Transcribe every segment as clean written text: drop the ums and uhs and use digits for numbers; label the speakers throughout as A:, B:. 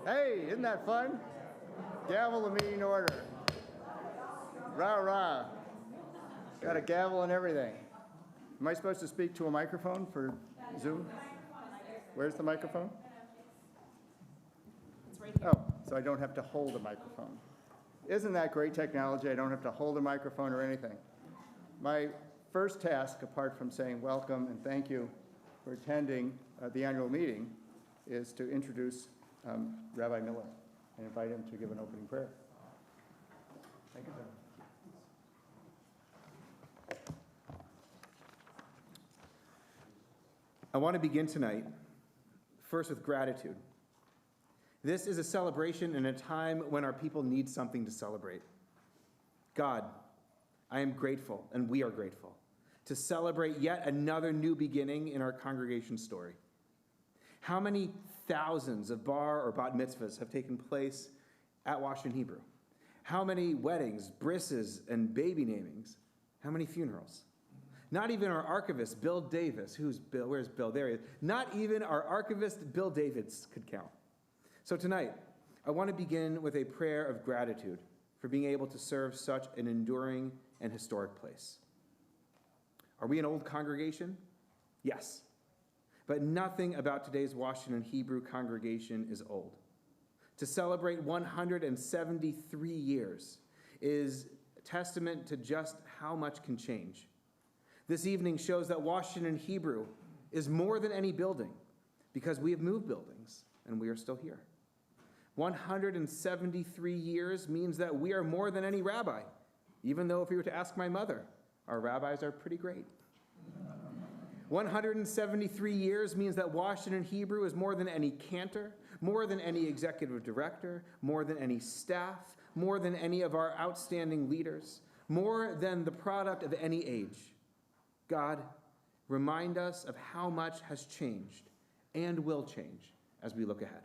A: Hey, isn't that fun? Gavel the meeting order. Rah, rah. Got a gavel and everything. Am I supposed to speak to a microphone for Zoom? Where's the microphone?
B: It's right here.
A: Oh, so I don't have to hold a microphone. Isn't that great technology? I don't have to hold a microphone or anything. My first task, apart from saying welcome and thank you for attending the annual meeting, is to introduce Rabbi Miller and invite him to give an opening prayer. Thank you, sir.
C: I want to begin tonight first with gratitude. This is a celebration in a time when our people need something to celebrate. God, I am grateful, and we are grateful, to celebrate yet another new beginning in our congregation story. How many thousands of bar or bat mitzvahs have taken place at Washington Hebrew? How many weddings, brises, and baby namings? How many funerals? Not even our archivist, Bill Davis, who's Bill? Where's Bill? There he is. Not even our archivist, Bill Davis, could count. So tonight, I want to begin with a prayer of gratitude for being able to serve such an enduring and historic place. Are we an old congregation? Yes. But nothing about today's Washington Hebrew congregation is old. To celebrate 173 years is a testament to just how much can change. This evening shows that Washington Hebrew is more than any building because we have moved buildings and we are still here. 173 years means that we are more than any rabbi, even though if you were to ask my mother, our rabbis are pretty great. 173 years means that Washington Hebrew is more than any cantor, more than any executive director, more than any staff, more than any of our outstanding leaders, more than the product of any age. God, remind us of how much has changed and will change as we look ahead.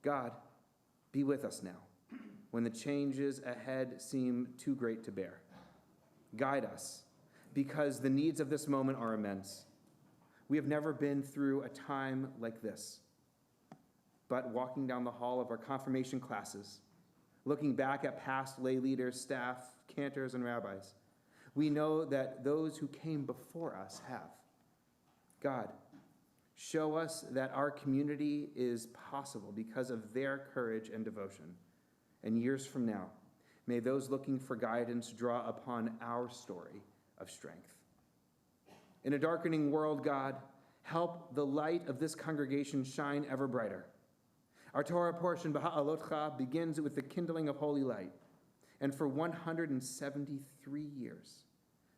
C: God, be with us now when the changes ahead seem too great to bear. Guide us, because the needs of this moment are immense. We have never been through a time like this. But walking down the hall of our confirmation classes, looking back at past lay leaders, staff, cantors, and rabbis, we know that those who came before us have. God, show us that our community is possible because of their courage and devotion. And years from now, may those looking for guidance draw upon our story of strength. In a darkening world, God, help the light of this congregation shine ever brighter. Our Torah portion, Baha'alotcha, begins with the kindling of holy light. And for 173 years,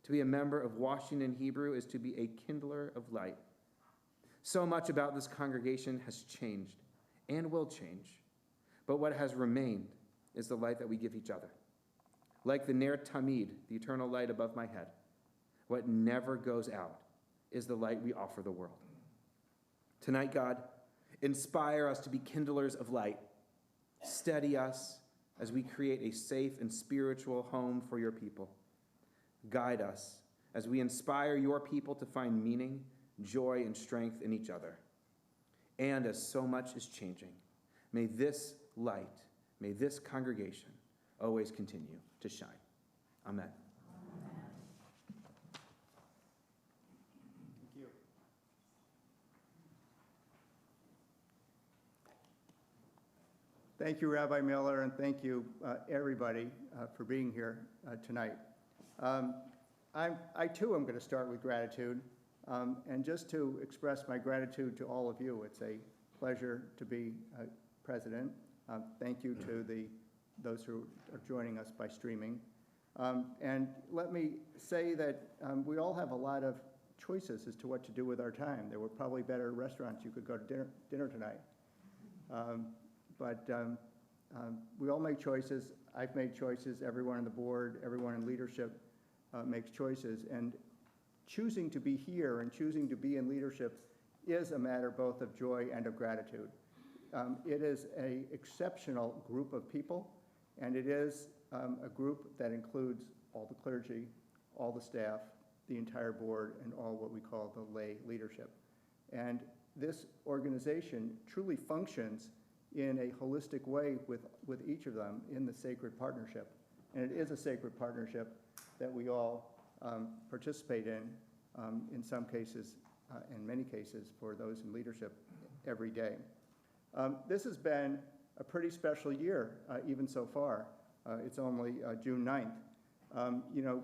C: to be a member of Washington Hebrew is to be a kindler of light. So much about this congregation has changed and will change, but what has remained is the light that we give each other. Like the Ner Tamid, the eternal light above my head, what never goes out is the light we offer the world. Tonight, God, inspire us to be kindlers of light. Steady us as we create a safe and spiritual home for your people. Guide us as we inspire your people to find meaning, joy, and strength in each other. And as so much is changing, may this light, may this congregation always continue to shine. Amen.
A: Thank you. Thank you, Rabbi Miller, and thank you, everybody, for being here tonight. I too am going to start with gratitude, and just to express my gratitude to all of you. It's a pleasure to be president. Thank you to those who are joining us by streaming. And let me say that we all have a lot of choices as to what to do with our time. There were probably better restaurants you could go to dinner tonight. But we all make choices. I've made choices. Everyone on the board, everyone in leadership makes choices. And choosing to be here and choosing to be in leadership is a matter both of joy and of gratitude. It is an exceptional group of people, and it is a group that includes all the clergy, all the staff, the entire board, and all what we call the lay leadership. And this organization truly functions in a holistic way with each of them in the sacred partnership. And it is a sacred partnership that we all participate in some cases, in many cases, for those in leadership every day. This has been a pretty special year, even so far. It's only June 9th. You know,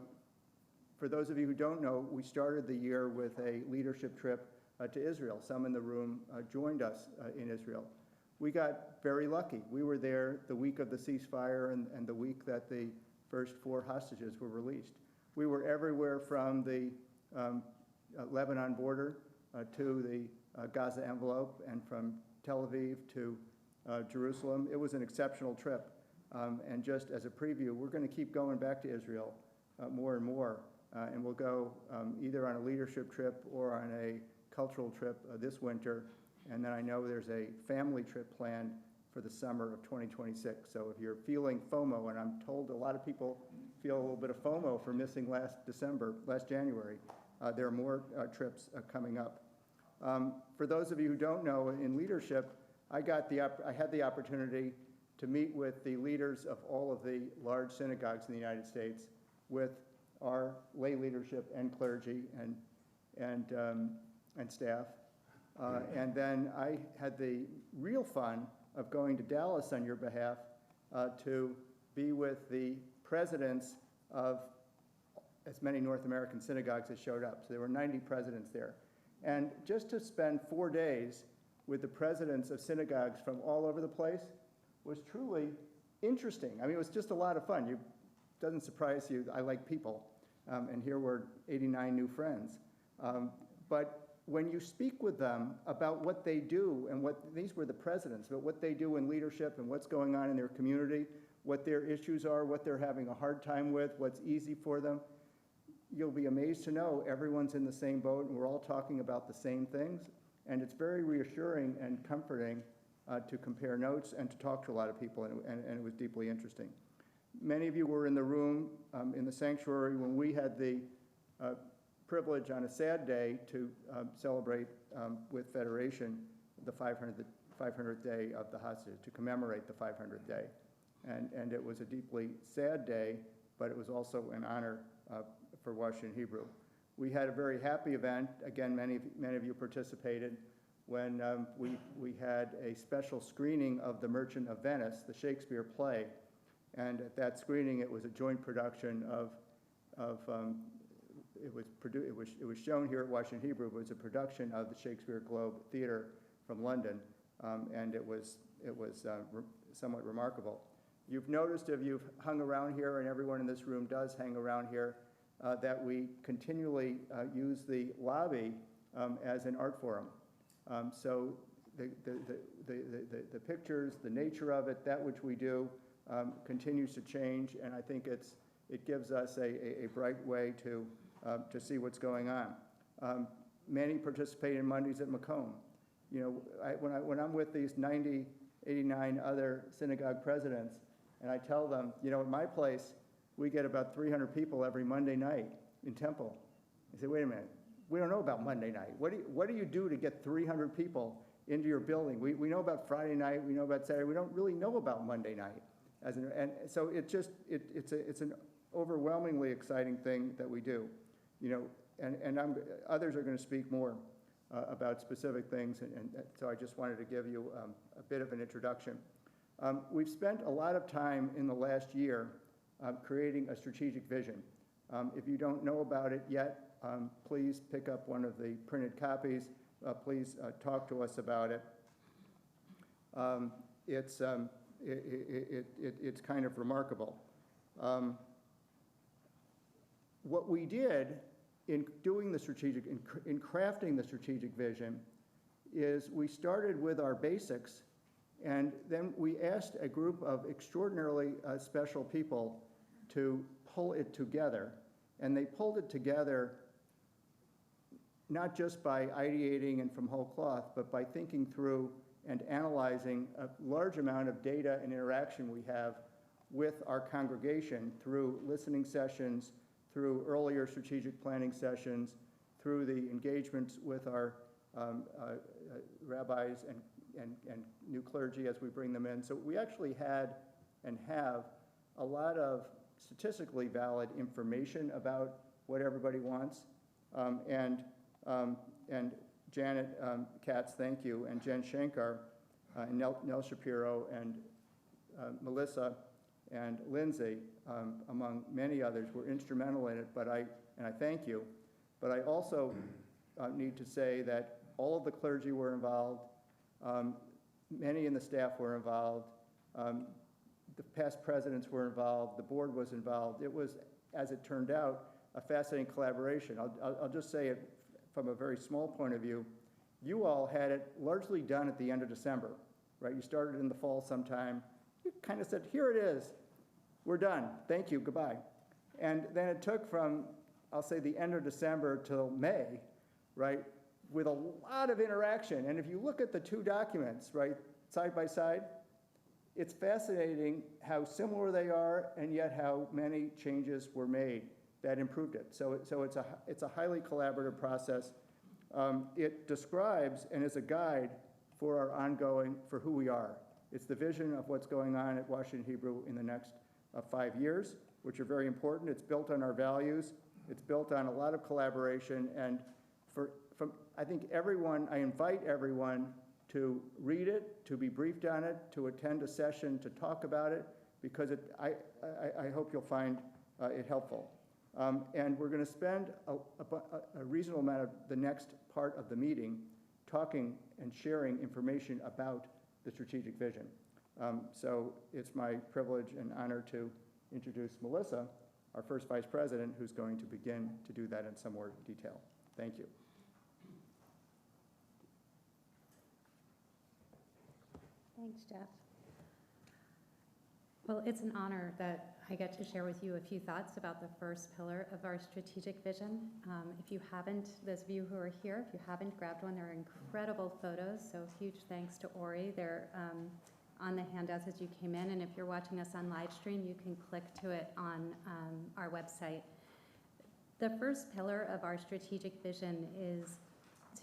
A: for those of you who don't know, we started the year with a leadership trip to Israel. Some in the room joined us in Israel. We got very lucky. We were there the week of the ceasefire and the week that the first 4 hostages were released. We were everywhere from the Lebanon border to the Gaza envelope, and from Tel Aviv to Jerusalem. It was an exceptional trip. And just as a preview, we're going to keep going back to Israel more and more. And we'll go either on a leadership trip or on a cultural trip this winter. And then I know there's a family trip planned for the summer of 2026. So if you're feeling FOMO, and I'm told a lot of people feel a little bit of FOMO for missing last January, there are more trips coming up. For those of you who don't know, in leadership, I had the opportunity to meet with the leaders of all of the large synagogues in the United States, with our lay leadership and clergy and staff. And then I had the real fun of going to Dallas on your behalf to be with the presidents of as many North American synagogues as showed up. So there were 90 presidents there. And just to spend 4 days with the presidents of synagogues from all over the place was truly interesting. I mean, it was just a lot of fun. It doesn't surprise you, I like people. And here were 89 new friends. But when you speak with them about what they do, and these were the presidents, but what they do in leadership and what's going on in their community, what their issues are, what they're having a hard time with, what's easy for them, you'll be amazed to know everyone's in the same boat and we're all talking about the same things. And it's very reassuring and comforting to compare notes and to talk to a lot of people, and it was deeply interesting. Many of you were in the room in the sanctuary when we had the privilege on a sad day to celebrate with Federation the 500th day of the hostage, to commemorate the 500th day. And it was a deeply sad day, but it was also an honor for Washington Hebrew. We had a very happy event. Again, many of you participated when we had a special screening of The Merchant of Venice, the Shakespeare play. And at that screening, it was a joint production it was shown here at Washington Hebrew, but it was a production of the Shakespeare Globe Theatre from London, and it was somewhat remarkable. You've noticed, if you've hung around here, and everyone in this room does hang around here, that we continually use the lobby as an art forum. So the pictures, the nature of it, that which we do, continues to change, and I think it gives us a bright way to see what's going on. Many participate in Mondays at Macomb. You know, when I'm with these 89 other synagogue presidents, and I tell them, you know, at my place, we get about 300 people every Monday night in Temple. I say, wait a minute, we don't know about Monday night. What do you do to get 300 people into your building? We know about Friday night, we know about Saturday, we don't really know about Monday night. And so it's an overwhelmingly exciting thing that we do. You know, and others are going to speak more about specific things, and so I just wanted to give you a bit of an introduction. We've spent a lot of time in the last year creating a strategic vision. If you don't know about it yet, please pick up one of the printed copies. Please talk to us about it. It's kind of remarkable. What we did in doing the strategic, in crafting the strategic vision, is we started with our basics, and then we asked a group of extraordinarily special people to pull it together. And they pulled it together not just by ideating and from whole cloth, but by thinking through and analyzing a large amount of data and interaction we have with our congregation through listening sessions, through earlier strategic planning sessions, through the engagements with our rabbis and new clergy as we bring them in. So we actually had and have a lot of statistically valid information about what everybody wants. And Janet Katz, thank you, and Jen Shankar, and Nell Shapiro, and Melissa and Lindsay, among many others, were instrumental in it, and I thank you. But I also need to say that all of the clergy were involved, many in the staff were involved, the past presidents were involved, the board was involved. It was, as it turned out, a fascinating collaboration. I'll just say it from a very small point of view. You all had it largely done at the end of December, right? You started in the fall sometime. You kind of said, here it is. We're done. Thank you. Goodbye. And then it took from, I'll say, the end of December till May, right, with a lot of interaction. And if you look at the two documents, right, side by side, it's fascinating how similar they are and yet how many changes were made that improved it. So it's a highly collaborative process. It describes and is a guide for our ongoing, for who we are. It's the vision of what's going on at Washington Hebrew in the next 5 years, which are very important. It's built on our values. It's built on a lot of collaboration. And from I think everyone, I invite everyone to read it, to be briefed on it, to attend a session, to talk about it, because I hope you'll find it helpful. And we're going to spend a reasonable amount of the next part of the meeting talking and sharing information about the strategic vision. So it's my privilege and honor to introduce Melissa, our first vice president, who's going to begin to do that in some more detail. Thank you.
B: Thanks, Jeff. Well, it's an honor that I get to share with you a few thoughts about the first pillar of our strategic vision. If you haven't, those of you who are here, if you haven't grabbed one, there are incredible photos, so huge thanks to Ori. They're on the handouts as you came in, and if you're watching us on live stream, you can click to it on our website. The first pillar of our strategic vision is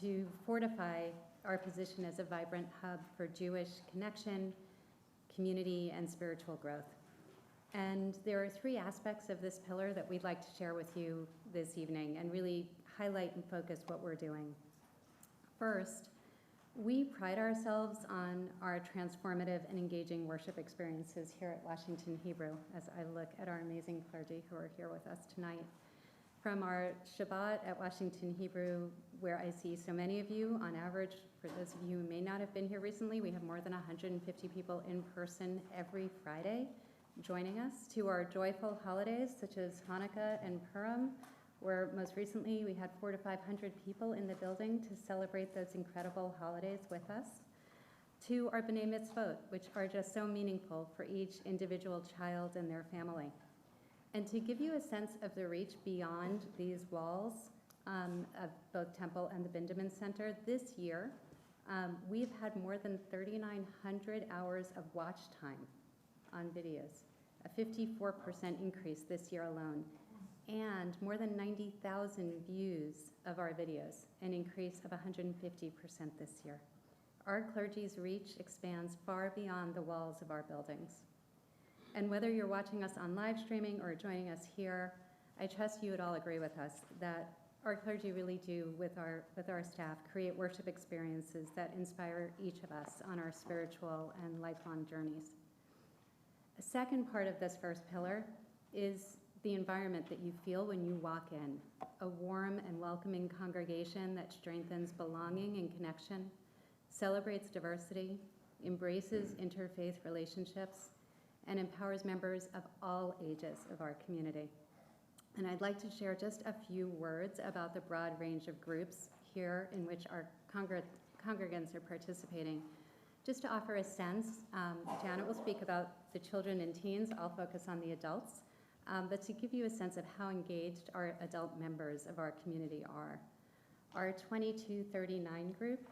B: to fortify our position as a vibrant hub for Jewish connection, community, and spiritual growth. And there are three aspects of this pillar that we'd like to share with you this evening and really highlight and focus what we're doing. First, we pride ourselves on our transformative and engaging worship experiences here at Washington Hebrew, as I look at our amazing clergy who are here with us tonight. From our Shabbat at Washington Hebrew, where I see so many of you, on average, for those of you who may not have been here recently, we have more than 150 people in person every Friday joining us, to our joyful holidays such as Hanukkah and Purim, where most recently we had 400 to 500 people in the building to celebrate those incredible holidays with us, to our B'nai Mitzvot, which are just so meaningful for each individual child and their family. And to give you a sense of the reach beyond these walls of both Temple and the Bindeman Center, this year we've had more than 3,900 hours of watch time on videos, a 54% increase this year alone, and more than 90,000 views of our videos, an increase of 150% this year. Our clergy's reach expands far beyond the walls of our buildings. And whether you're watching us on live streaming or joining us here, I trust you would all agree with us that our clergy really do, with our staff, create worship experiences that inspire each of us on our spiritual and lifelong journeys. A second part of this first pillar is the environment that you feel when you walk in, a warm and welcoming congregation that strengthens belonging and connection, celebrates diversity, embraces interfaith relationships, and empowers members of all ages of our community. And I'd like to share just a few words about the broad range of groups here in which our congregants are participating. Just to offer a sense, Janet will speak about the children and teens. I'll focus on the adults. But to give you a sense of how engaged our adult members of our community are. Our 2239 group,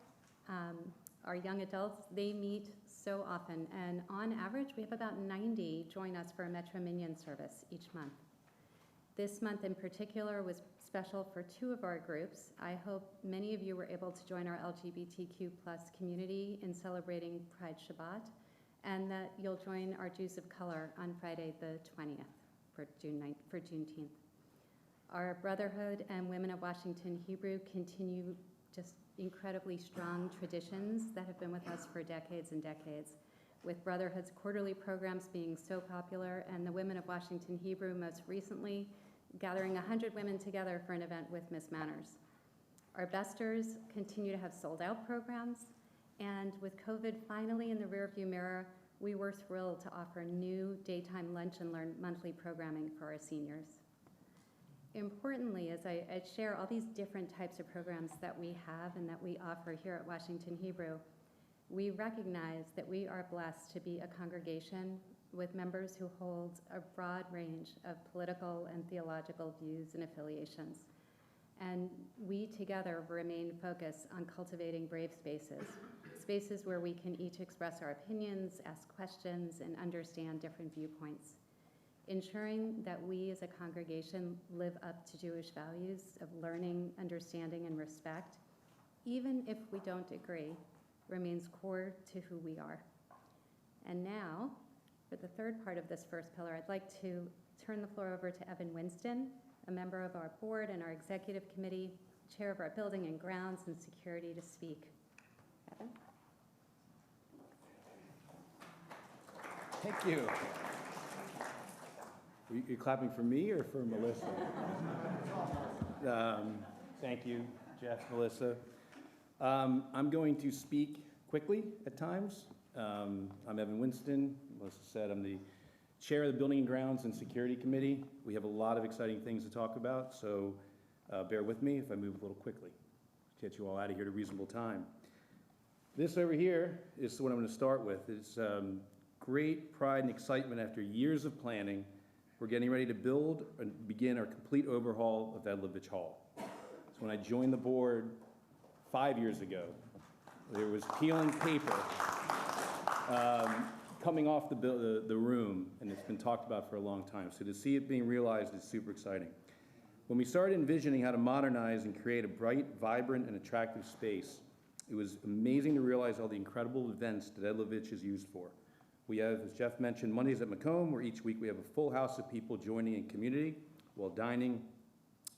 B: our young adults, they meet so often, and on average, we have about 90 join us for a Metro Minion service each month. This month in particular was special for two of our groups. I hope many of you were able to join our LGBTQ+ community in celebrating Pride Shabbat, and that you'll join our Jews of Color on Friday the 20th for Juneteenth. Our Brotherhood and Women of Washington Hebrew continue just incredibly strong traditions that have been with us for decades and decades, with Brotherhood's quarterly programs being so popular, and the Women of Washington Hebrew most recently gathering 100 women together for an event with Miss Manners. Our Besters continue to have sold-out programs, and with COVID finally in the rearview mirror, we were thrilled to offer new daytime lunch and learn monthly programming for our seniors. Importantly, as I share all these different types of programs that we have and that we offer here at Washington Hebrew, we recognize that we are blessed to be a congregation with members who hold a broad range of political and theological views and affiliations. And we together remain focused on cultivating brave spaces, spaces where we can each express our opinions, ask questions, and understand different viewpoints. Ensuring that we as a congregation live up to Jewish values of learning, understanding, and respect, even if we don't agree, remains core to who we are. And now, for the third part of this first pillar, I'd like to turn the floor over to Evan Winston, a member of our board and our executive committee, chair of our building and grounds and security, to speak. Evan?
D: Thank you. You clapping for me or for Melissa? Thank you, Jeff, Melissa. I'm going to speak quickly at times. I'm Evan Winston. Melissa said I'm the chair of the Building and Grounds and Security Committee. We have a lot of exciting things to talk about, so bear with me if I move a little quickly to get you all out of here at a reasonable time. This over here is what I'm going to start with. It's great pride and excitement after years of planning. We're getting ready to build and begin our complete overhaul of Edlovich Hall. So when I joined the board 5 years ago, there was peeling paper coming off the room, and it's been talked about for a long time. So to see it being realized is super exciting. When we started envisioning how to modernize and create a bright, vibrant, and attractive space, it was amazing to realize all the incredible events that Edlovich is used for. We have, as Jeff mentioned, Mondays at Macomb, where each week we have a full house of people joining in community while dining,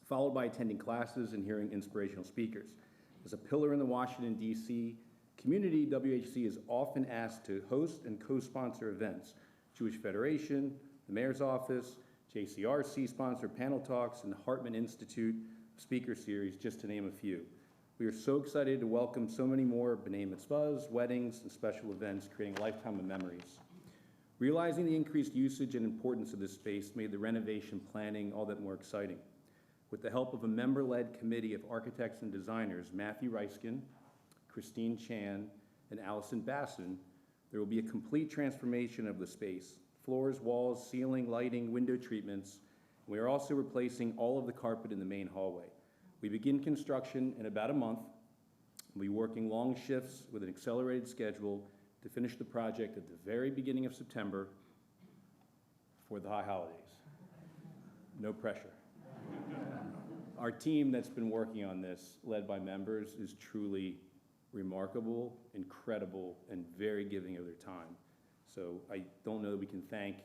D: followed by attending classes and hearing inspirational speakers. As a pillar in the Washington, D.C. community, WHC is often asked to host and co-sponsor events. Jewish Federation, the Mayor's Office, JCRC sponsor panel talks, and the Hartman Institute speaker series, just to name a few. We are so excited to welcome so many more B'nai Mitzvahs, weddings, and special events, creating a lifetime of memories. Realizing the increased usage and importance of this space made the renovation planning all that more exciting. With the help of a member-led committee of architects and designers, Matthew Reiskin, Christine Chan, and Allison Basson, there will be a complete transformation of the space. Floors, walls, ceiling, lighting, window treatments. We are also replacing all of the carpet in the main hallway. We begin construction in about a month. We'll be working long shifts with an accelerated schedule to finish the project at the very beginning of September for the high holidays. No pressure. Our team that's been working on this, led by members, is truly remarkable, incredible, and very giving of their time. So I don't know that we can thank,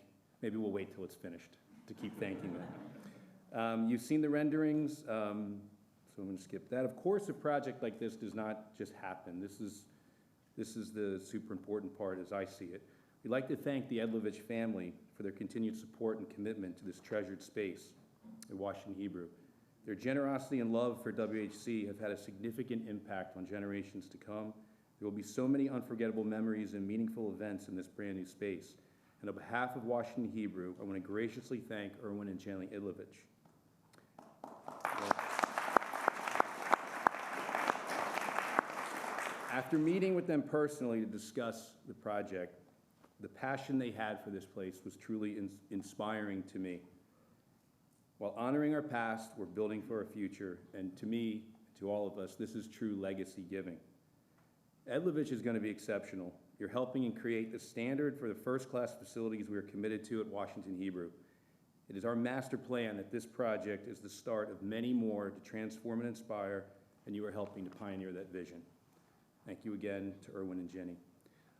D: maybe we'll wait till it's finished to keep thanking them. You've seen the renderings, so I'm going to skip that. Of course, a project like this does not just happen. This is the super important part as I see it. We'd like to thank the Edlovich family for their continued support and commitment to this treasured space at Washington Hebrew. Their generosity and love for WHC have had a significant impact on generations to come. There will be so many unforgettable memories and meaningful events in this brand new space. And on behalf of Washington Hebrew, I want to graciously thank Erwin and Jenny Edlovich. After meeting with them personally to discuss the project, the passion they had for this place was truly inspiring to me. While honoring our past, we're building for our future, and to me, to all of us, this is true legacy giving. Edlovich is going to be exceptional. You're helping and create the standard for the first-class facilities we are committed to at Washington Hebrew. It is our master plan that this project is the start of many more to transform and inspire, and you are helping to pioneer that vision. Thank you again to Erwin and Jenny.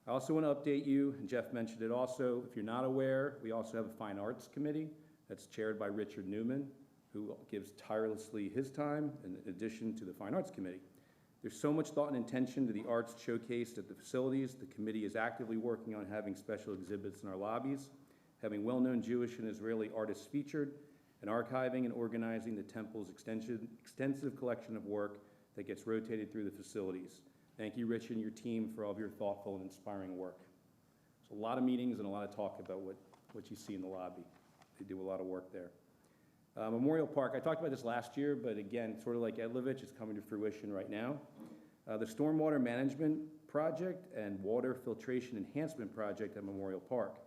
D: I also want to update you, and Jeff mentioned it also, if you're not aware, we also have a Fine Arts Committee that's chaired by Richard Newman, who gives tirelessly his time in addition to the Fine Arts Committee. There's so much thought and intention to the arts showcased at the facilities. The committee is actively working on having special exhibits in our lobbies, having well-known Jewish and Israeli artists featured, and archiving and organizing the temple's extensive collection of work that gets rotated through the facilities. Thank you, Rich, and your team for all of your thoughtful and inspiring work. There's a lot of meetings and a lot of talk about what you see in the lobby. They do a lot of work there. Memorial Park, I talked about this last year, but again, sort of like Edlovich, it's coming to fruition right now. The Stormwater Management Project and Water Filtration Enhancement Project at Memorial Park.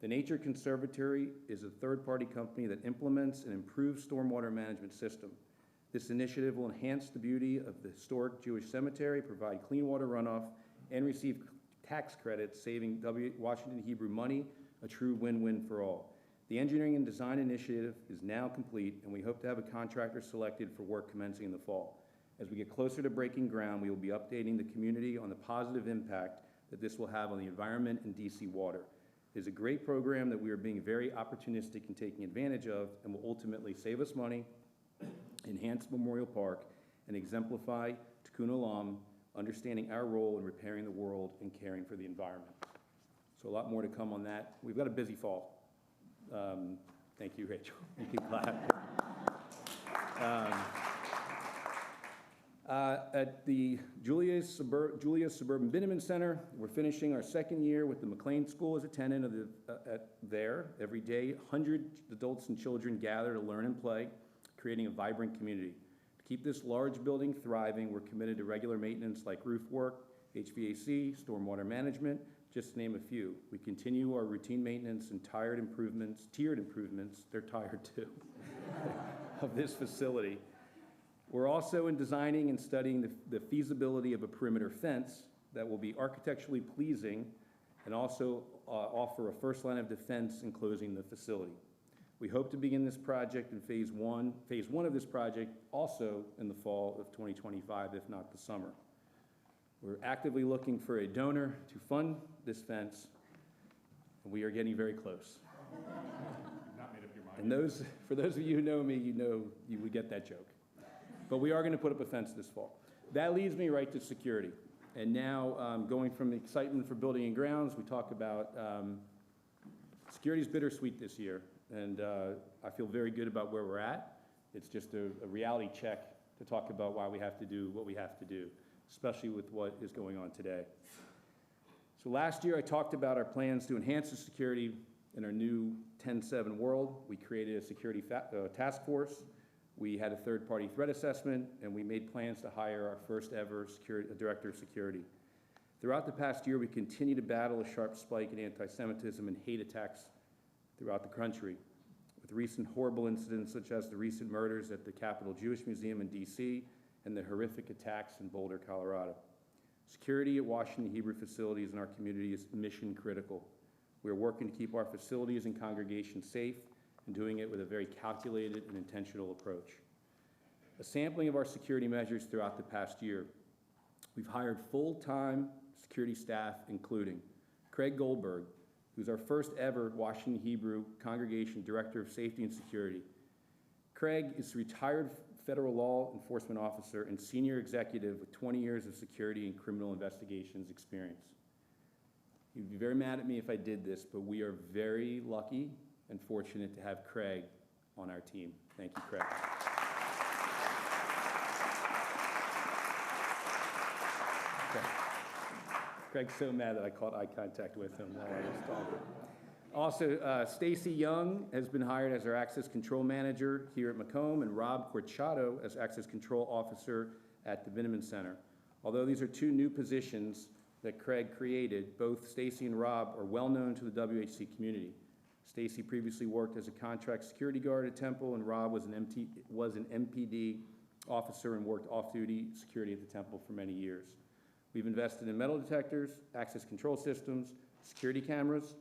D: The Nature Conservatory is a third-party company that implements and improves stormwater management system. This initiative will enhance the beauty of the historic Jewish cemetery, provide clean water runoff, and receive tax credits, saving Washington Hebrew money, a true win-win for all. The engineering and design initiative is now complete, and we hope to have a contractor selected for work commencing in the fall. As we get closer to breaking ground, we will be updating the community on the positive impact that this will have on the environment and DC water. It is a great program that we are being very opportunistic in taking advantage of and will ultimately save us money, enhance Memorial Park, and exemplify Tikkun Olam, understanding our role in repairing the world and caring for the environment. So a lot more to come on that. We've got a busy fall. Thank you, Rachel. You can clap. At the Julia Suburban Binneman Center, we're finishing our second year with the McLean School as a tenant of there. Every day, 100 adults and children gather to learn and play, creating a vibrant community. To keep this large building thriving, we're committed to regular maintenance like roof work, HVAC, stormwater management, just to name a few. We continue our routine maintenance and tiered improvements, they're tired too, of this facility. We're also in designing and studying the feasibility of a perimeter fence that will be architecturally pleasing and also offer a first line of defense enclosing the facility. We hope to begin this project in phase one of this project also in the fall of 2025, if not the summer. We're actively looking for a donor to fund this fence, and we are getting very close.
E: You've not made up your mind.
D: And for those of you who know me, you would get that joke. But we are going to put up a fence this fall. That leads me right to security. And now, going from the excitement for building and grounds, we talk about security is bittersweet this year, and I feel very good about where we're at. It's just a reality check to talk about why we have to do what we have to do, especially with what is going on today. So last year, I talked about our plans to enhance the security in our new 10-7 world. We created a security task force. We had a third-party threat assessment, and we made plans to hire our first ever director of security. Throughout the past year, we continue to battle a sharp spike in anti-Semitism and hate attacks throughout the country, with recent horrible incidents such as the recent murders at the Capitol Jewish Museum in DC and the horrific attacks in Boulder, Colorado. Security at Washington Hebrew facilities in our community is mission critical. We are working to keep our facilities and congregations safe, and doing it with a very calculated and intentional approach. A sampling of our security measures throughout the past year. We've hired full-time security staff, including Craig Goldberg, who's our first ever Washington Hebrew Congregation Director of Safety and Security. Craig is a retired federal law enforcement officer and senior executive with 20 years of security and criminal investigations experience. He'd be very mad at me if I did this, but we are very lucky and fortunate to have Craig on our team. Thank you, Craig. Okay. Craig's so mad that I caught eye contact with him while I was talking. Also, Stacy Young has been hired as our access control manager here at Macomb, and Rob Corchado as access control officer at the Binneman Center. Although these are two new positions that Craig created, both Stacy and Rob are well known to the WHC community. Stacy previously worked as a contract security guard at Temple, and Rob was an MPD officer and worked off-duty security at the Temple for many years. We've invested in metal detectors, access control systems, security cameras,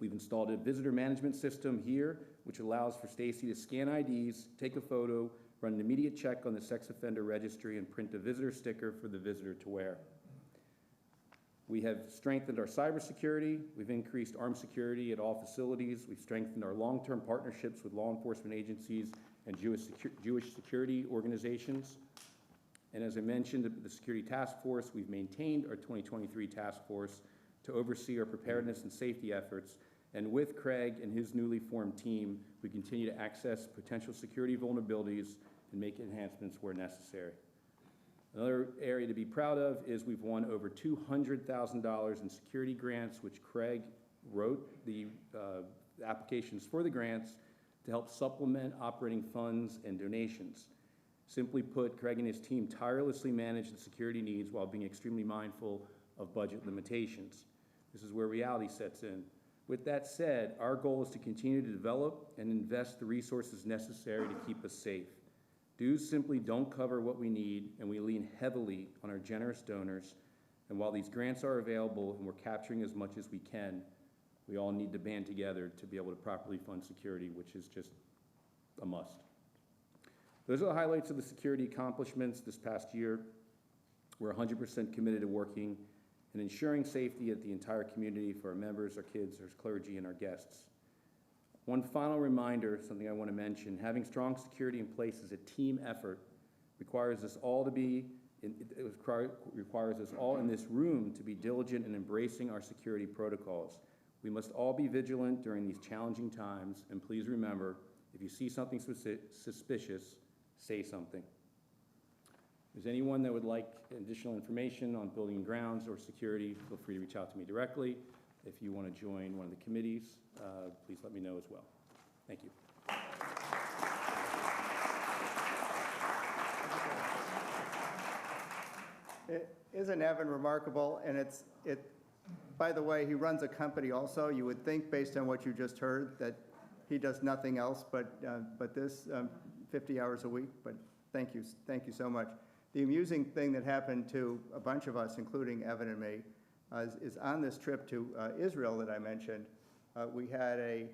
D: We've installed a visitor management system here, which allows for Stacy to scan IDs, take a photo, run an immediate check on the sex offender registry, and print a visitor sticker for the visitor to wear. We have strengthened our cybersecurity. We've increased armed security at all facilities. We've strengthened our long-term partnerships with law enforcement agencies and Jewish security organizations. And as I mentioned, the Security Task Force, we've maintained our 2023 task force to oversee our preparedness and safety efforts. And with Craig and his newly formed team, we continue to access potential security vulnerabilities and make enhancements where necessary. Another area to be proud of is we've won over $200,000 in security grants, which Craig wrote the applications for the grants to help supplement operating funds and donations. Simply put, Craig and his team tirelessly manage the security needs while being extremely mindful of budget limitations. This is where reality sets in. With that said, our goal is to continue to develop and invest the resources necessary to keep us safe. Dues simply don't cover what we need, and we lean heavily on our generous donors. And while these grants are available and we're capturing as much as we can, we all need to band together to be able to properly fund security, which is just a must. Those are the highlights of the security accomplishments this past year. We're 100% committed to working and ensuring safety at the entire community for our members, our kids, our clergy, and our guests. One final reminder, something I want to mention, having strong security in place is a team effort. Requires us all in this room to be diligent in embracing our security protocols. We must all be vigilant during these challenging times, and please remember, if you see something suspicious, say something. If there's anyone that would like additional information on building and grounds or security, feel free to reach out to me directly. If you want to join one of the committees, please let me know as well. Thank you.
A: Isn't Evan remarkable? And by the way, he runs a company also. You would think, based on what you just heard, that he does nothing else but this 50 hours a week. But thank you so much. The amusing thing that happened to a bunch of us, including Evan and me, is on this trip to Israel that I mentioned, we had a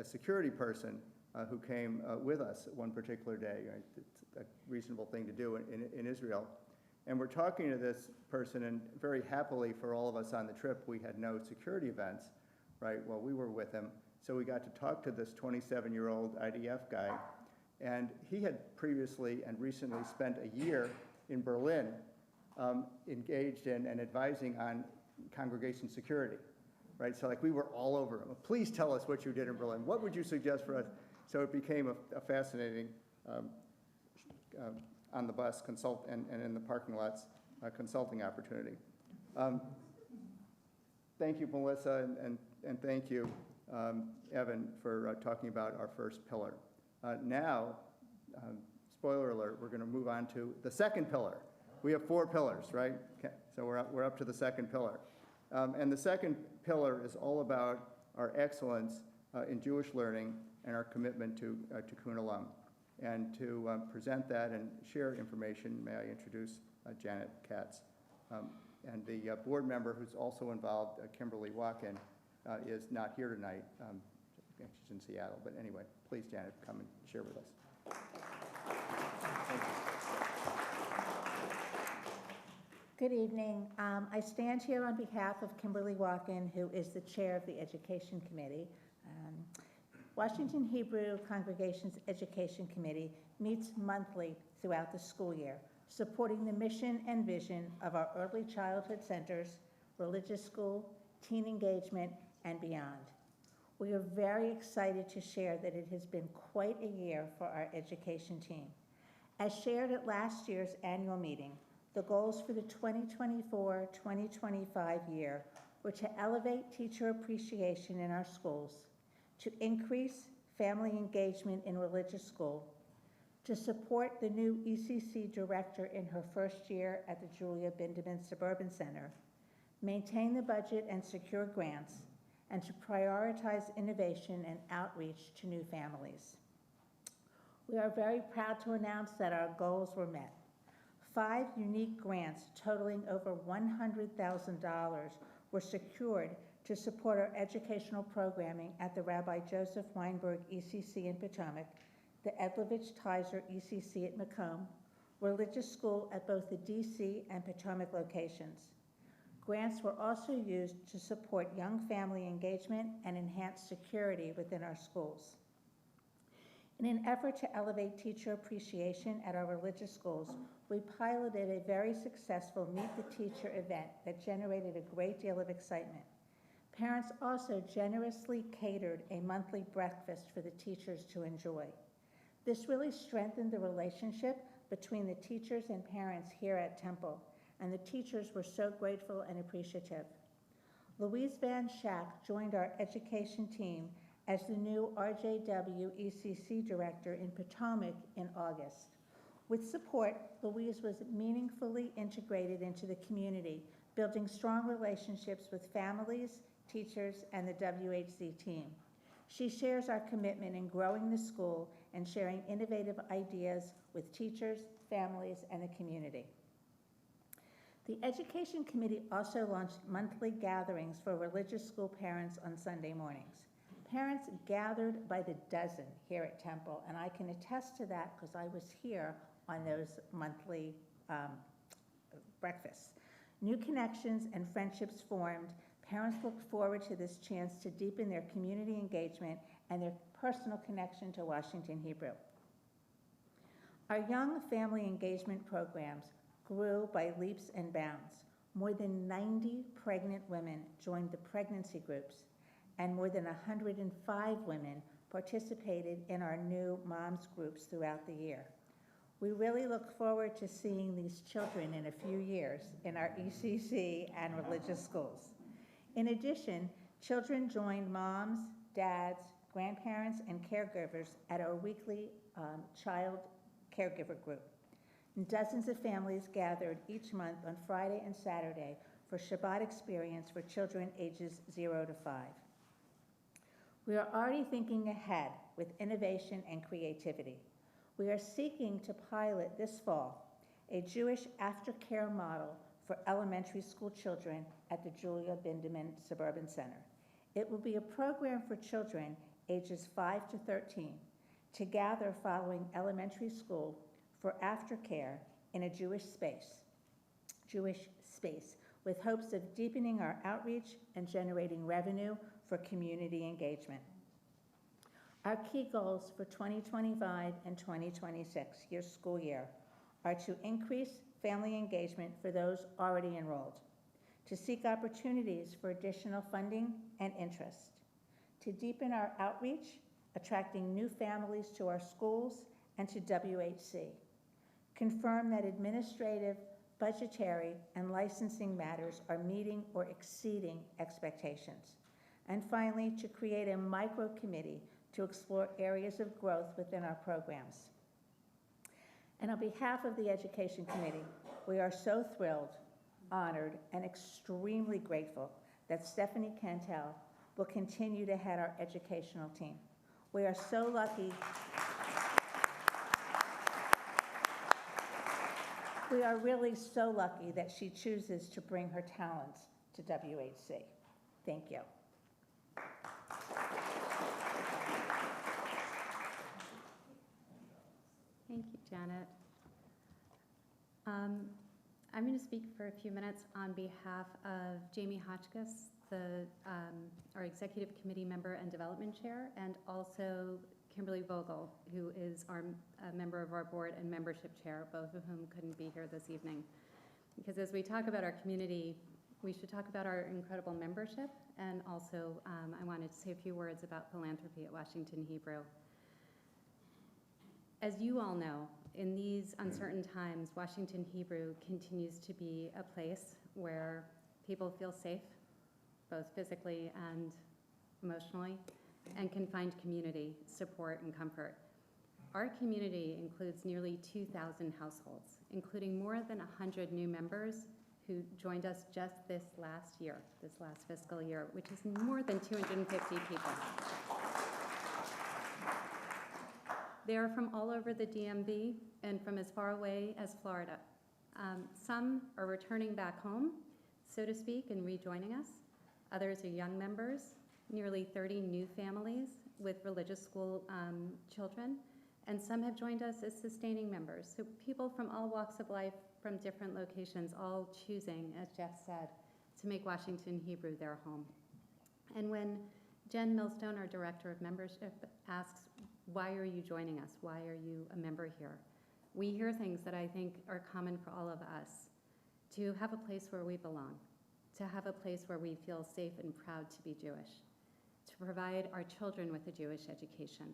A: security person who came with us one particular day. It's a reasonable thing to do in Israel. And we're talking to this person, and very happily for all of us on the trip, we had no security events, right, while we were with him. So we got to talk to this 27-year-old IDF guy, and he had previously and recently spent a year in Berlin engaged in and advising on congregation security, right? So like we were all over him. Please tell us what you did in Berlin. What would you suggest for us? So it became a fascinating on the bus and in the parking lots consulting opportunity. Thank you, Melissa, and thank you, Evan, for talking about our first pillar. Now, spoiler alert, we're going to move on to the second pillar. We have 4 pillars, right? Okay. So we're up to the second pillar. And the second pillar is all about our excellence in Jewish learning and our commitment to Tikkun Olam. And to present that and share information, may I introduce Janet Katz. And the board member who's also involved, Kimberly Walken, is not here tonight. She's in Seattle, but anyway, please, Janet, come and share with us. Thank you.
F: Good evening. I stand here on behalf of Kimberly Walken, who is the chair of the Education Committee. Washington Hebrew Congregation's Education Committee meets monthly throughout the school year, supporting the mission and vision of our early childhood centers, religious school, teen engagement, and beyond. We are very excited to share that it has been quite a year for our education team. As shared at last year's annual meeting, the goals for the 2024-2025 year were to elevate teacher appreciation in our schools, to increase family engagement in religious school, to support the new ECC director in her first year at the Julia Bindeman Suburban Center, maintain the budget and secure grants, and to prioritize innovation and outreach to new families. We are very proud to announce that our goals were met. 5 unique grants totaling over $100,000 were secured to support our educational programming at the Rabbi Joseph Weinberg ECC in Potomac, the Edlovich Tizer ECC at Macomb, religious school at both the DC and Potomac locations. Grants were also used to support young family engagement and enhance security within our schools. In an effort to elevate teacher appreciation at our religious schools, we piloted a very successful Meet the Teacher event that generated a great deal of excitement. Parents also generously catered a monthly breakfast for the teachers to enjoy. This really strengthened the relationship between the teachers and parents here at Temple, and the teachers were so grateful and appreciative. Louise Van Schack joined our education team as the new RJW ECC director in Potomac in August. With support, Louise was meaningfully integrated into the community, building strong relationships with families, teachers, and the WHC team. She shares our commitment in growing the school and sharing innovative ideas with teachers, families, and the community. The Education Committee also launched monthly gatherings for religious school parents on Sunday mornings. Parents gathered by the dozen here at Temple, and I can attest to that because I was here on those monthly breakfasts. New connections and friendships formed. Parents look forward to this chance to deepen their community engagement and their personal connection to Washington Hebrew. Our young family engagement programs grew by leaps and bounds. More than 90 pregnant women joined the pregnancy groups, and more than 105 women participated in our new moms groups throughout the year. We really look forward to seeing these children in a few years in our ECC and religious schools. In addition, children joined moms, dads, grandparents, and caregivers at our weekly child caregiver group. And dozens of families gathered each month on Friday and Saturday for Shabbat experience for children ages 0 to 5. We are already thinking ahead with innovation and creativity. We are seeking to pilot this fall a Jewish aftercare model for elementary school children at the Julia Bindeman Suburban Center. It will be a program for children ages 5 to 13 to gather following elementary school for aftercare in a Jewish space, with hopes of deepening our outreach and generating revenue for community engagement. Our key goals for 2025 and 2026 school year are to increase family engagement for those already enrolled, to seek opportunities for additional funding and interest, to deepen our outreach, attracting new families to our schools and to WHC, confirm that administrative, budgetary, and licensing matters are meeting or exceeding expectations, and finally, to create a micro-committee to explore areas of growth within our programs. And on behalf of the Education Committee, we are so thrilled, honored, and extremely grateful that Stephanie Cantel will continue to head our educational team. We are so lucky. We are really so lucky that she chooses to bring her talents to WHC. Thank you.
B: Thank you, Janet. I'm going to speak for a few minutes on behalf of Jamie Hotchkiss, our Executive Committee member and Development Chair, and also Kimberly Vogel, who is our member of our board and membership chair, both of whom couldn't be here this evening. Because as we talk about our community, we should talk about our incredible membership, and also I wanted to say a few words about philanthropy at Washington Hebrew. As you all know, in these uncertain times, Washington Hebrew continues to be a place where people feel safe, both physically and emotionally, and can find community, support, and comfort. Our community includes nearly 2,000 households, including more than 100 new members who joined us just this last fiscal year, which is more than 250 people. They are from all over the DMV and from as far away as Florida. Some are returning back home, so to speak, and rejoining us. Others are young members, nearly 30 new families with religious school children, and some have joined us as sustaining members. So people from all walks of life, from different locations, all choosing, as Jeff said, to make Washington Hebrew their home. And when Jen Millstone, our Director of Membership, asks, why are you joining us? Why are you a member here? We hear things that I think are common for all of us. To have a place where we belong, to have a place where we feel safe and proud to be Jewish, to provide our children with a Jewish education.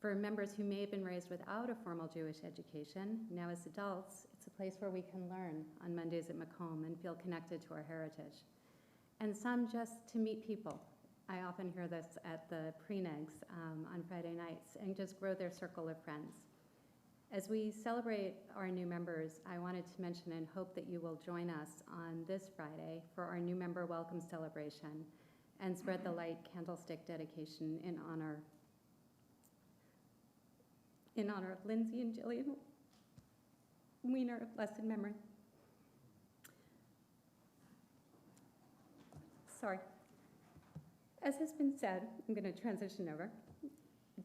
B: For members who may have been raised without a formal Jewish education, now as adults, it's a place where we can learn on Mondays at Macomb and feel connected to our heritage. And some just to meet people. I often hear this at the pre-negs on Friday nights, and just grow their circle of friends. As we celebrate our new members, I wanted to mention and hope that you will join us on this Friday for our new member welcome celebration and spread the light candlestick dedication in honor of Lindsay and Jillian Weiner of blessed memory. Sorry. As has been said, I'm going to transition over.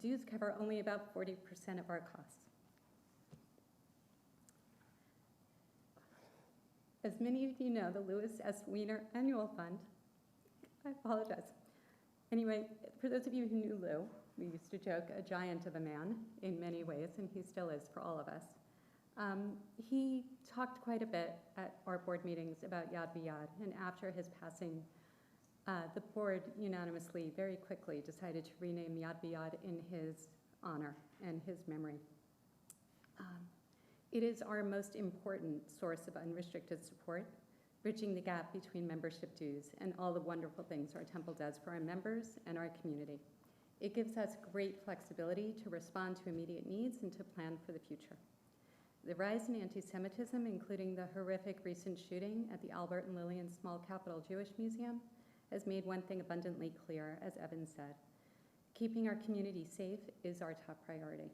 B: Dues cover only about 40% of our costs. As many of you know, the Lewis S. Weiner Annual Fund, I apologize. Anyway, for those of you who knew Lou, we used to joke, a giant of a man in many ways, and he still is for all of us. He talked quite a bit at our board meetings about Yad V'Yad, and after his passing, the board unanimously, very quickly, decided to rename Yad V'Yad in his honor and his memory. It is our most important source of unrestricted support, bridging the gap between membership dues and all the wonderful things our temple does for our members and our community. It gives us great flexibility to respond to immediate needs and to plan for the future. The rise in anti-Semitism, including the horrific recent shooting at the Albert and Lillian Small Capital Jewish Museum, has made one thing abundantly clear, as Evan said. Keeping our community safe is our top priority.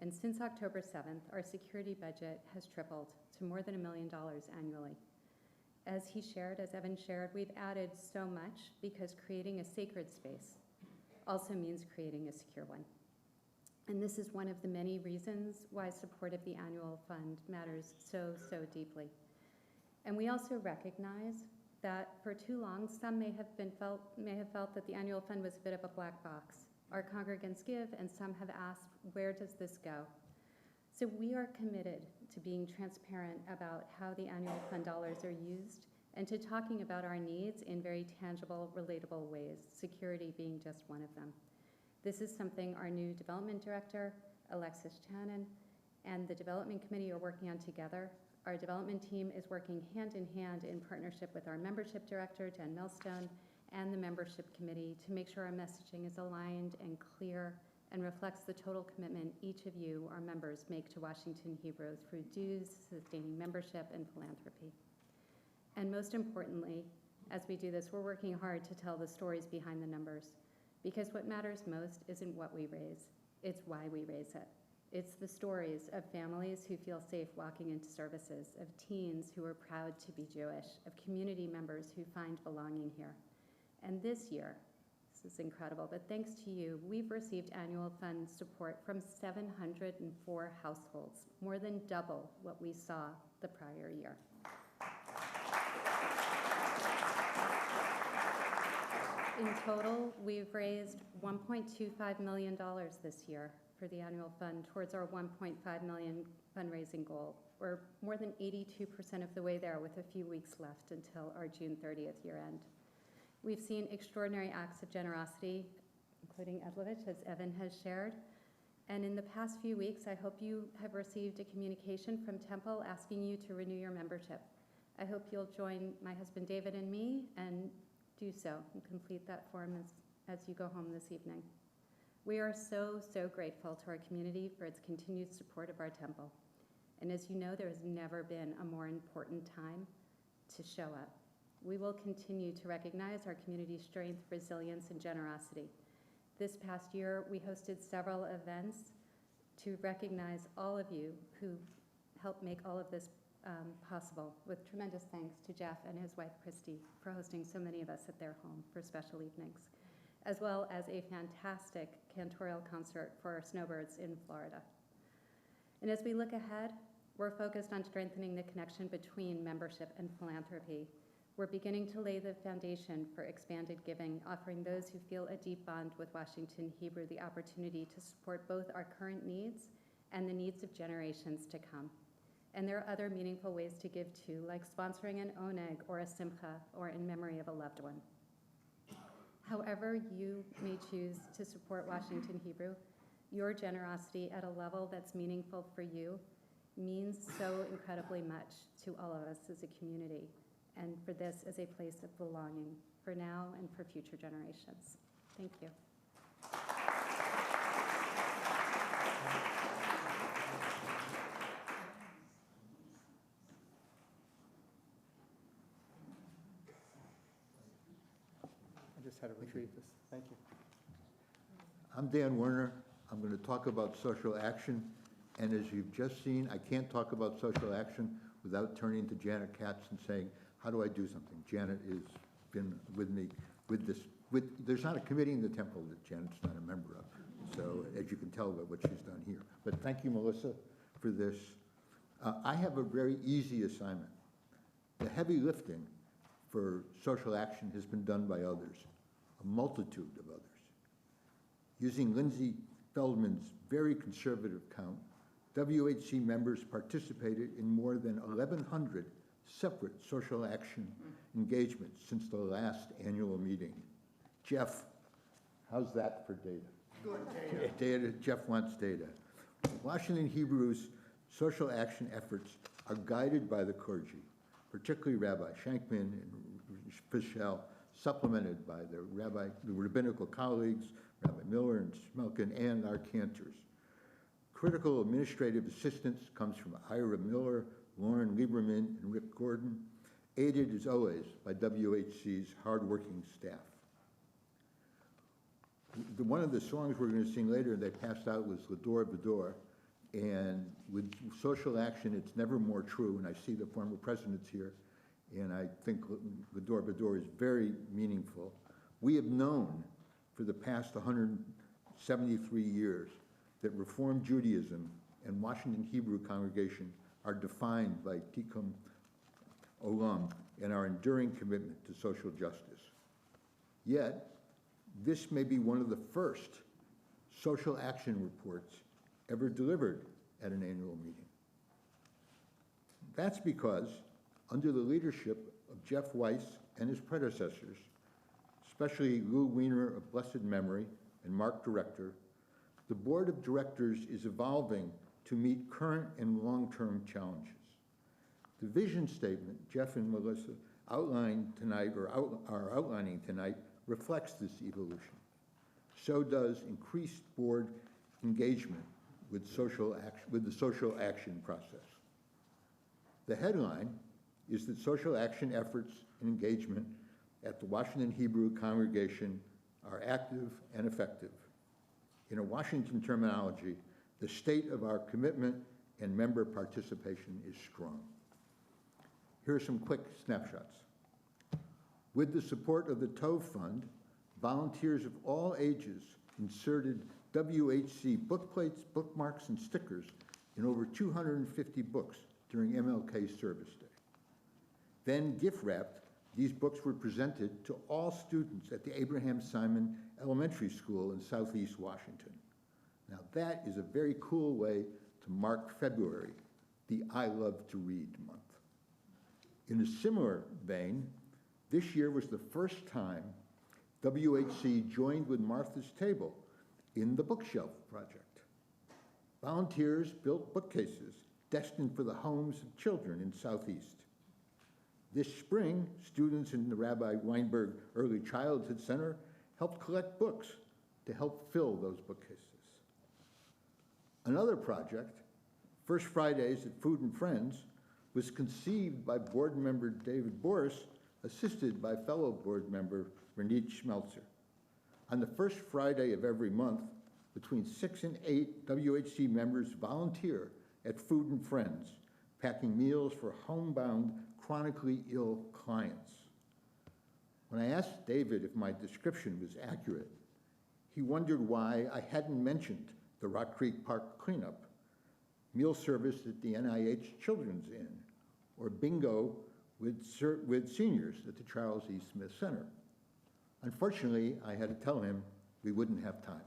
B: And since October 7th, our security budget has tripled to more than $1 million annually. As he shared, as Evan shared, we've added so much because creating a sacred space also means creating a secure one. And this is one of the many reasons why support of the annual fund matters so, so deeply. And we also recognize that for too long, some may have felt that the annual fund was a bit of a black box. Our congregants give, and some have asked, where does this go? So we are committed to being transparent about how the annual fund dollars are used and to talking about our needs in very tangible, relatable ways, security being just one of them. This is something our new development director, Alexis Channon, and the development committee are working on together. Our development team is working hand in hand in partnership with our membership director, Jen Millstone, and the membership committee to make sure our messaging is aligned and clear and reflects the total commitment each of you, our members, make to Washington Hebrew through dues, sustaining membership, and philanthropy. And most importantly, as we do this, we're working hard to tell the stories behind the numbers, because what matters most isn't what we raise, it's why we raise it. It's the stories of families who feel safe walking into services, of teens who are proud to be Jewish, of community members who find belonging here. And this year, this is incredible, but thanks to you, we've received annual fund support from 704 households, more than double what we saw the prior year. In total, we've raised $1.25 million this year for the annual fund towards our $1.5 million fundraising goal. We're more than 82% of the way there with a few weeks left until our June 30th year end. We've seen extraordinary acts of generosity, including Edlovich, as Evan has shared. And in the past few weeks, I hope you have received a communication from Temple asking you to renew your membership. I hope you'll join my husband David and me and do so and complete that form as you go home this evening. We are so, so grateful to our community for its continued support of our temple. And as you know, there has never been a more important time to show up. We will continue to recognize our community's strength, resilience, and generosity. This past year, we hosted several events to recognize all of you who helped make all of this possible, with tremendous thanks to Jeff and his wife Christy for hosting so many of us at their home for special evenings, as well as a fantastic cantorial concert for our snowbirds in Florida. And as we look ahead, we're focused on strengthening the connection between membership and philanthropy. We're beginning to lay the foundation for expanded giving, offering those who feel a deep bond with Washington Hebrew the opportunity to support both our current needs and the needs of generations to come. And there are other meaningful ways to give too, like sponsoring an oneg or a simcha or in memory of a loved one. However you may choose to support Washington Hebrew, your generosity at a level that's meaningful for you means so incredibly much to all of us as a community, and for this as a place of belonging for now and for future generations. Thank you.
A: I just had to retrieve this. Thank you.
G: I'm Dan Werner. I'm going to talk about social action. And as you've just seen, I can't talk about social action without turning to Janet Katz and saying, how do I do something? Janet has been with me with this. There's not a committee in the temple that Janet's not a member of. So as you can tell by what she's done here. But thank you, Melissa, for this. I have a very easy assignment. The heavy lifting for social action has been done by others, a multitude of others. Using Lindsay Feldman's very conservative count, WHC members participated in more than 1,100 separate social action engagements since the last annual meeting. Jeff, how's that for data? Good data. Jeff wants data. Washington Hebrew's social action efforts are guided by the clergy, particularly Rabbi Shankman and Fischel, supplemented by the rabbinical colleagues, Rabbi Miller and Smelkin, and our cantors. Critical administrative assistance comes from Ira Miller, Lauren Lieberman, and Rick Gordon, aided as always by WHC's hardworking staff. One of the songs we're going to sing later they passed out was L'Dor B'Dor, and with social action, it's never more true, and I see the former presidents here, and I think L'Dor B'Dor is very meaningful. We have known for the past 173 years that Reform Judaism and Washington Hebrew congregation are defined by Tikkun Olam and our enduring commitment to social justice. Yet, this may be one of the first social action reports ever delivered at an annual meeting. That's because, under the leadership of Jeff Weiss and his predecessors, especially Lou Weiner of blessed memory and Mark Director, the board of directors is evolving to meet current and long-term challenges. The vision statement Jeff and Melissa outlined tonight, or are outlining tonight, reflects this evolution. So does increased board engagement with the social action process. The headline is that social action efforts and engagement at the Washington Hebrew congregation are active and effective. In a Washington terminology, the state of our commitment and member participation is strong. Here are some quick snapshots. With the support of the Tove Fund, volunteers of all ages inserted WHC bookplates, bookmarks, and stickers in over 250 books during MLK Service Day. Then gift-wrapped, these books were presented to all students at the Abraham Simon Elementary School in Southeast Washington. Now that is a very cool way to mark February, the I Love to Read month. In a similar vein, this year was the first time WHC joined with Martha's Table in the Bookshelf Project. Volunteers built bookcases destined for the homes of children in Southeast. This spring, students in the Rabbi Weinberg Early Childhood Center helped collect books to help fill those bookcases. Another project, First Fridays at Food and Friends, was conceived by board member David Boris, assisted by fellow board member Renate Schmelzer. On the first Friday of every month, between 6 and 8 WHC members volunteer at Food and Friends, packing meals for homebound, chronically ill clients. When I asked David if my description was accurate, he wondered why I hadn't mentioned the Rock Creek Park cleanup, meal service at the NIH Children's Inn, or bingo with seniors at the Charles E. Smith Center. Unfortunately, I had to tell him we wouldn't have time.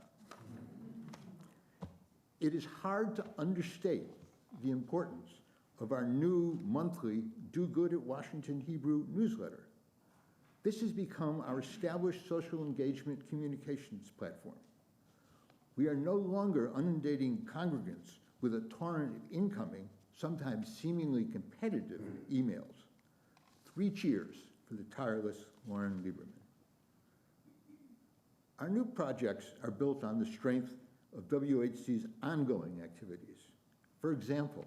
G: It is hard to understate the importance of our new monthly Do Good at Washington Hebrew newsletter. This has become our established social engagement communications platform. We are no longer inundating congregants with a torrent of incoming, sometimes seemingly competitive emails. 3 cheers for the tireless Lauren Lieberman. Our new projects are built on the strength of WHC's ongoing activities. For example,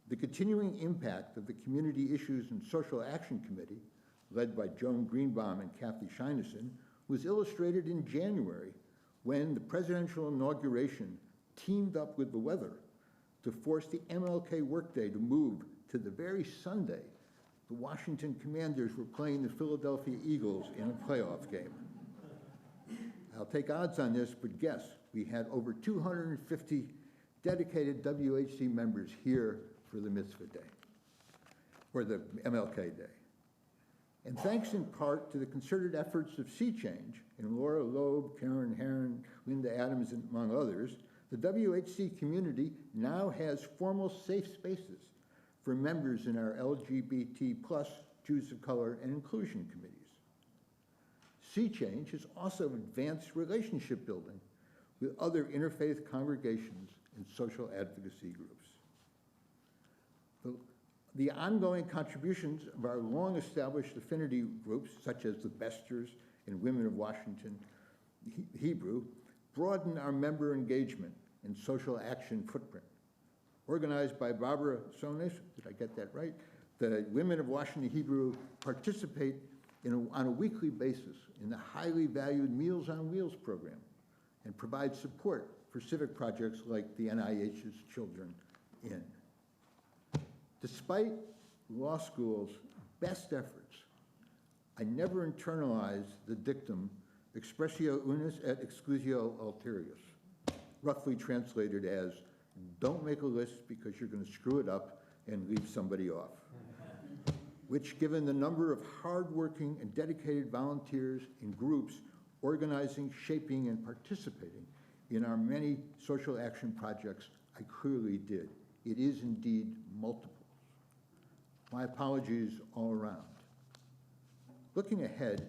G: the continuing impact of the Community Issues and Social Action Committee, led by Joan Greenbaum and Kathy Scheinison, was illustrated in January when the presidential inauguration teamed up with the weather to force the MLK workday to move to the very Sunday the Washington Commanders were playing the Philadelphia Eagles in a playoff game. I'll take odds on this, but guess, we had over 250 dedicated WHC members here for the Mitzvah Day, or the MLK Day. And thanks in part to the concerted efforts of Sea Change and Laura Loeb, Karen Herron, Linda Adams, and among others, the WHC community now has formal safe spaces for members in our LGBT+, Jews of Color, and Inclusion committees. Sea Change has also advanced relationship building with other interfaith congregations and social advocacy groups. The ongoing contributions of our long-established affinity groups, such as the Besters and Women of Washington Hebrew, broaden our member engagement and social action footprint. Organized by Barbara Sonis, did I get that right? The Women of Washington Hebrew participate on a weekly basis in the highly valued Meals on Wheels program and provide support for civic projects like the NIH's Children Inn. Despite law school's best efforts, I never internalized the dictum expressio unis et exclusio ulterius, roughly translated as, don't make a list because you're going to screw it up and leave somebody off, which, given the number of hardworking and dedicated volunteers in groups organizing, shaping, and participating in our many social action projects, I clearly did. It is indeed multiple. My apologies all around. Looking ahead,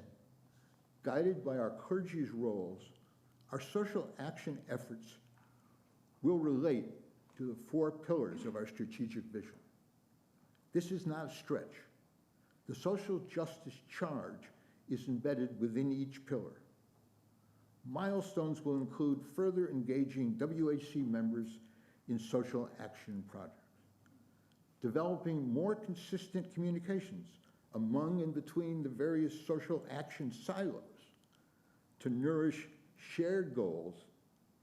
G: guided by our clergy's roles, our social action efforts will relate to the 4 pillars of our strategic vision. This is not a stretch. The social justice charge is embedded within each pillar. Milestones will include further engaging WHC members in social action projects, developing more consistent communications among and between the various social action silos to nourish shared goals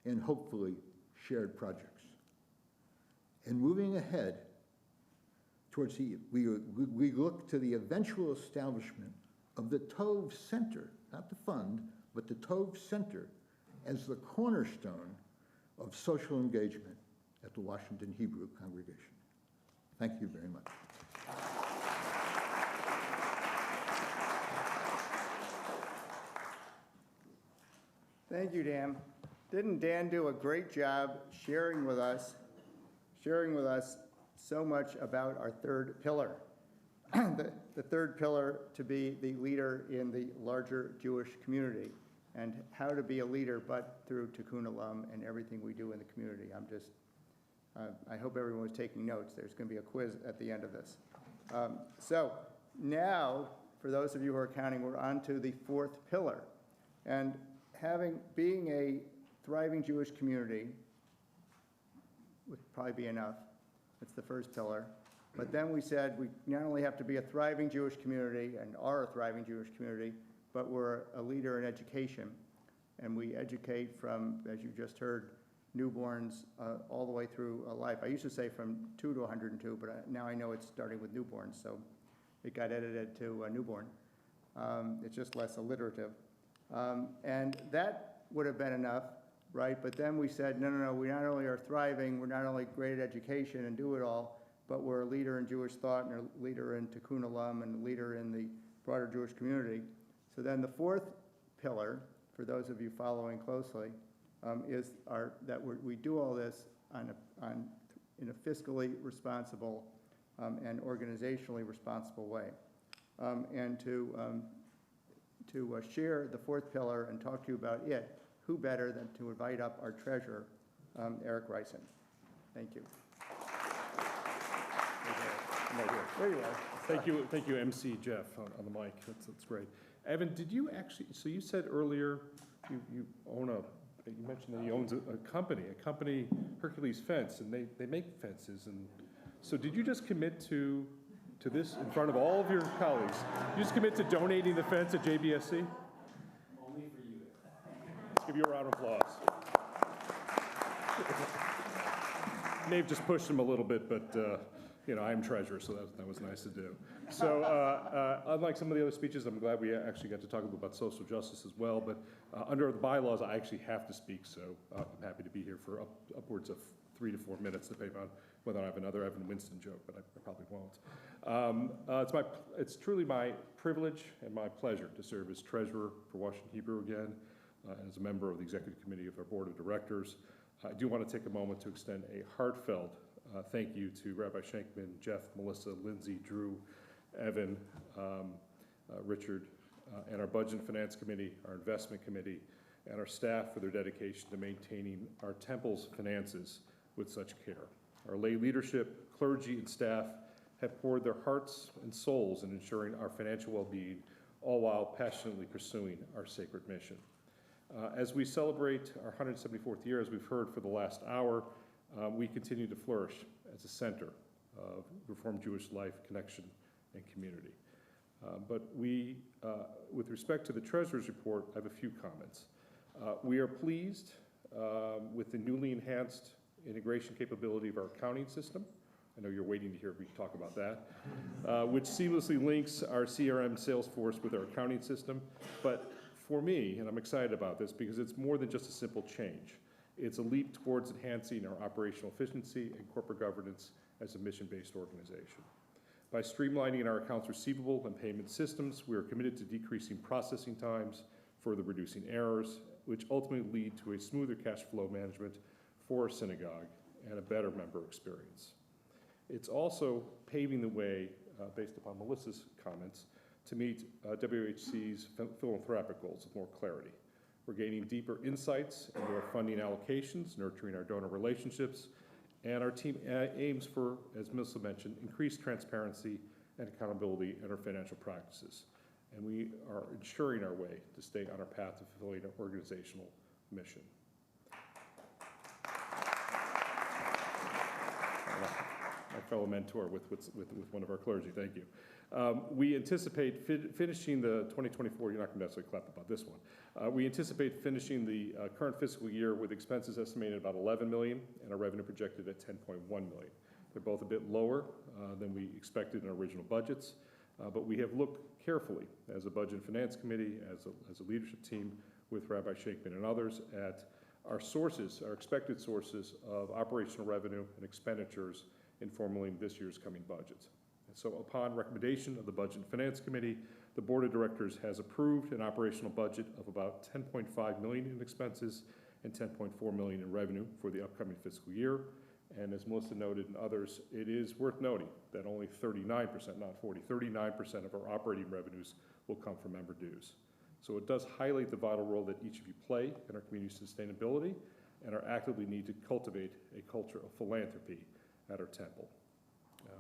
G: and hopefully shared projects. And moving ahead towards we look to the eventual establishment of the Tove Center, not the fund, but the Tove Center as the cornerstone of social engagement at the Washington Hebrew congregation. Thank you very much.
A: Thank you, Dan. Didn't Dan do a great job sharing with us so much about our 3rd pillar? The 3rd pillar, to be the leader in the larger Jewish community, and how to be a leader but through Tikkun Olam and everything we do in the community. I hope everyone was taking notes. There's going to be a quiz at the end of this. So now, for those of you who are counting, we're on to the 4th pillar. And being a thriving Jewish community would probably be enough. That's the 1st pillar. But then we said we not only have to be a thriving Jewish community and are a thriving Jewish community, but we're a leader in education. And we educate from, as you just heard, newborns all the way through life. I used to say from 2 to 102, but now I know it's starting with newborns, so it got edited to newborn. It's just less alliterative. And that would have been enough, right? But then we said, no, we not only are thriving, we're not only great at education and do it all, but we're a leader in Jewish thought and a leader in Tikkun Olam and a leader in the broader Jewish community. So then the fourth pillar, for those of you following closely, is that we do all this in a fiscally responsible and organizationally responsible way. And to share the fourth pillar and talk to you about it, who better than to invite up our treasurer, Eric Reisen. Thank you. There you are.
E: Thank you, MC Jeff, on the mic. That's great. Evan, did you actually, so you said earlier you own you mentioned that he owns a company, Hercules Fence, and they make fences. And so did you just commit to this in front of all of your colleagues? You just commit to donating the fence at JBSC?
D: Only for you.
E: Let's give you a round of applause. Nave just pushed him a little bit, but I'm treasurer, so that was nice to do. So unlike some of the other speeches, I'm glad we actually got to talk about social justice as well, but under the bylaws, I actually have to speak, so I'm happy to be here for upwards of 3 to 4 minutes, depending on whether I have another Evan Winston joke, but I probably won't. It's truly my privilege and my pleasure to serve as treasurer for Washington Hebrew again, and as a member of the executive committee of our board of directors. I do want to take a moment to extend a heartfelt thank you to Rabbi Shankman, Jeff, Melissa, Lindsay, Drew, Evan, Richard, and our Budget and Finance Committee, our Investment Committee, and our staff for their dedication to maintaining our temple's finances with such care. Our lay leadership, clergy, and staff have poured their hearts and souls in ensuring our financial well-being, all while passionately pursuing our sacred mission. As we celebrate our 174th year, as we've heard for the last hour, we continue to flourish as a center of Reformed Jewish life, connection, and community. But with respect to the Treasurer's report, I have a few comments. We are pleased with the newly enhanced integration capability of our accounting system. I know you're waiting to hear me talk about that, which seamlessly links our CRM Salesforce with our accounting system. But for me, and I'm excited about this because it's more than just a simple change. It's a leap towards enhancing our operational efficiency and corporate governance as a mission-based organization. By streamlining our accounts receivable and payment systems, we are committed to decreasing processing times, further reducing errors, which ultimately lead to a smoother cash flow management for our synagogue and a better member experience. It's also paving the way, based upon Melissa's comments, to meet WHC's philanthropic goals with more clarity. We're gaining deeper insights into our funding allocations, nurturing our donor relationships, and our team aims for, as Melissa mentioned, increased transparency and accountability in our financial practices. And we are ensuring our way to stay on our path to fulfilling our organizational mission. My fellow mentor with one of our clergy, thank you. We anticipate finishing the 2024, you're not going to necessarily clap about this one. We anticipate finishing the current fiscal year with expenses estimated at about $11 million and our revenue projected at $10.1 million. They're both a bit lower than we expected in our original budgets, but we have looked carefully as a Budget and Finance Committee, as a leadership team with Rabbi Shankman and others at our sources, our expected sources of operational revenue and expenditures in formulating this year's coming budgets. And so upon recommendation of the Budget and Finance Committee, the Board of Directors has approved an operational budget of about $10.5 million in expenses and $10.4 million in revenue for the upcoming fiscal year. And as Melissa noted and others, it is worth noting that only 39%, not 40, 39% of our operating revenues will come from member dues. So it does highlight the vital role that each of you play in our community sustainability and our actively need to cultivate a culture of philanthropy at our temple,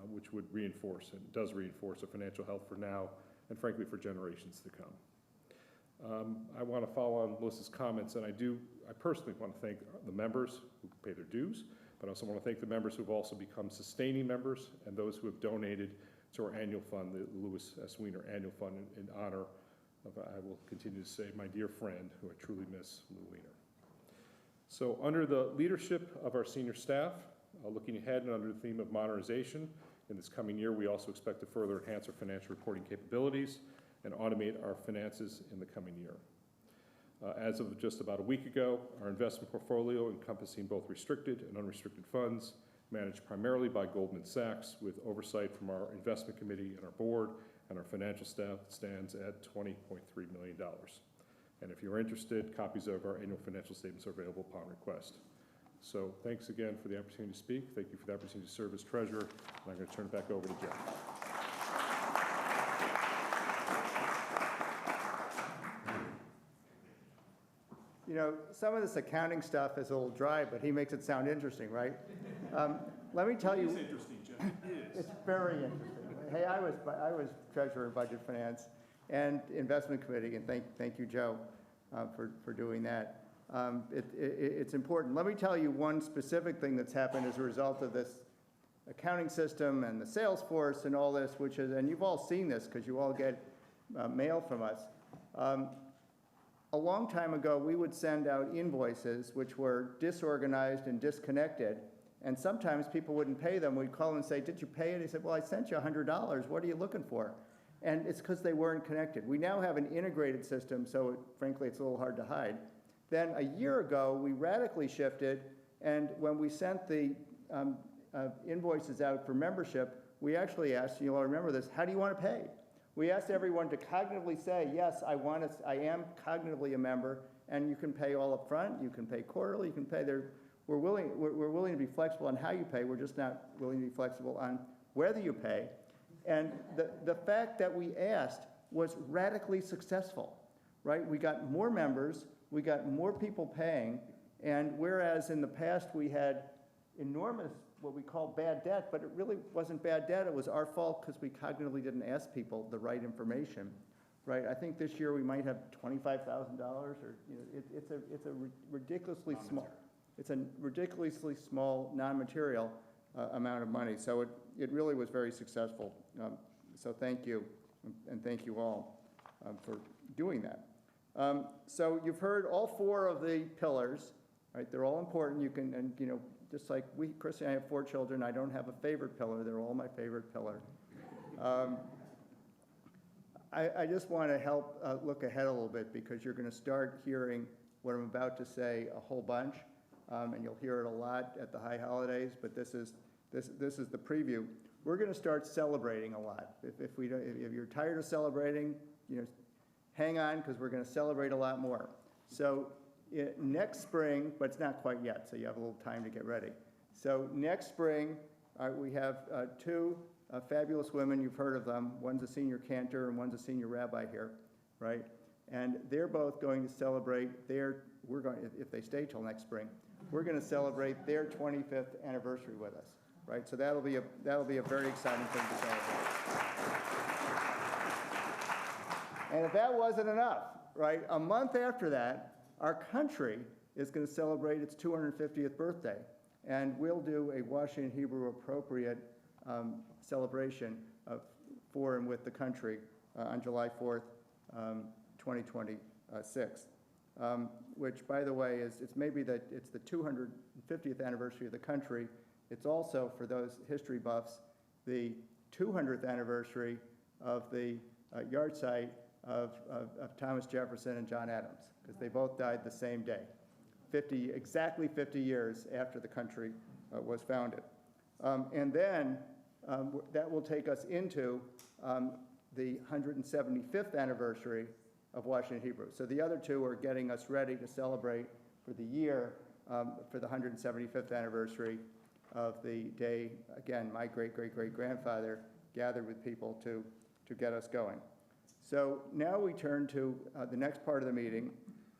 E: which would reinforce and does reinforce our financial health for now and frankly for generations to come. I want to follow on Melissa's comments, and I personally want to thank the members who pay their dues, but I also want to thank the members who have also become sustaining members and those who have donated to our annual fund, the Louis S. Weiner Annual Fund, in honor of, I will continue to say, my dear friend, who I truly miss, Lou So under the leadership of our senior staff, looking ahead and under the theme of modernization, in this coming year, we also expect to further enhance our financial reporting capabilities and automate our finances in the coming year. As of just about a week ago, our investment portfolio encompassing both restricted and unrestricted funds, managed primarily by Goldman Sachs with oversight from our investment committee and our board and our financial staff, stands at $20.3 million. And if you're interested, copies of our annual financial statements are available upon request. So thanks again for the opportunity to speak. Thank you for the opportunity to serve as treasurer. And I'm going to turn it back over to Jeff.
A: You know, some of this accounting stuff is a little dry, but he makes it sound interesting, right? Let me tell you.
E: It is interesting, Jeff. It is.
A: It's very interesting. Hey, I was treasurer in budget finance and investment committee, and thank you, Joe, for doing that. It's important. Let me tell you one specific thing that's happened as a result of this accounting system and the Salesforce and all this, which is, and you've all seen this because you all get mail from us. A long time ago, we would send out invoices which were disorganized and disconnected, and sometimes people wouldn't pay them. We'd call and say, did you pay it? He said, well, I sent you $100. What are you looking for? And it's because they weren't connected. We now have an integrated system, so frankly, it's a little hard to hide. Then a year ago, we radically shifted, and when we sent the invoices out for membership, we actually asked, you'll remember this, how do you want to pay? We asked everyone to cognitively say, yes, I am cognitively a member, and you can pay all up front, you can pay quarterly, you can pay we're willing to be flexible on how you pay, we're just not willing to be flexible on whether you pay. And the fact that we asked was radically successful, right? We got more members, we got more people paying, and whereas in the past we had enormous, what we call bad debt, but it really wasn't bad debt, it was our fault because we cognitively didn't ask people the right information, right? I think this year we might have $25,000, or it's a ridiculously small, it's a ridiculously small non-material amount of money. So it really was very successful. So thank you, and thank you all for doing that. So you've heard all four of the pillars, right? They're all important. You can, and you know, just like Chris and I have 4 children, I don't have a favorite pillar. They're all my favorite pillar. I just want to help look ahead a little bit, because you're going to start hearing what I'm about to say a whole bunch, and you'll hear it a lot at the high holidays, but this is the preview. We're going to start celebrating a lot. If you're tired of celebrating, you know, hang on, because we're going to celebrate a lot more. So next spring, but it's not quite yet, so you have a little time to get ready. So next spring, we have 2 fabulous women. You've heard of them. One's a senior cantor and one's a senior rabbi here, right? And they're both going to celebrate if they stay till next spring, we're going to celebrate their 25th anniversary with us, right? So that'll be a very exciting thing to celebrate. And if that wasn't enough, right, a month after that, our country is going to celebrate its 250th birthday, and we'll do a Washington Hebrew appropriate celebration for and with the country on July 4th, 2026, which, by the way, it's the 250th anniversary of the country. It's also, for those history buffs, the 200th anniversary of the yard site of Thomas Jefferson and John Adams, because they both died the same day, exactly 50 years after the country was founded. And then that will take us into the 175th anniversary of Washington Hebrew. So the other 2 are getting us ready to celebrate for the year, for the 175th anniversary of the day, again, my great-great-great-grandfather gathered with people to get us going. So now we turn to the next part of the meeting,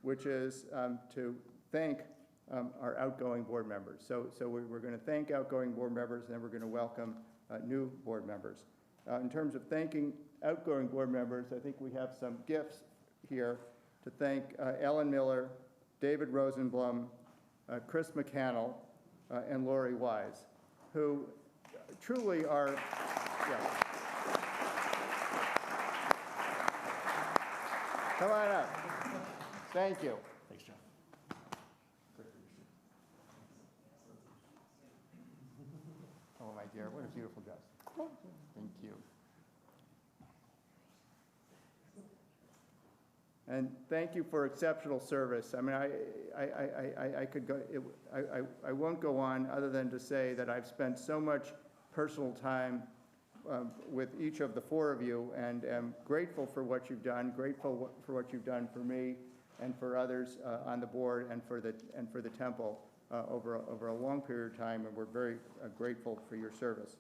A: which is to thank our outgoing board members. So we're going to thank outgoing board members, and then we're going to welcome new board members. In terms of thanking outgoing board members, I think we have some gifts here to thank Ellen Miller, David Rosenblum, Chris McCannell, and Lori Wise, who truly are, yeah. Come on up. Thank you.
E: Thanks, Jeff.
A: dear. What a beautiful dress. Thank you. And thank you for exceptional service. I mean, I could go, I won't go on other than to say that I've spent so much personal time with each of the four of you, and am grateful for what you've done, grateful for what you've done for me and for others on the board and for the temple over a long period of time, and we're very grateful for your service.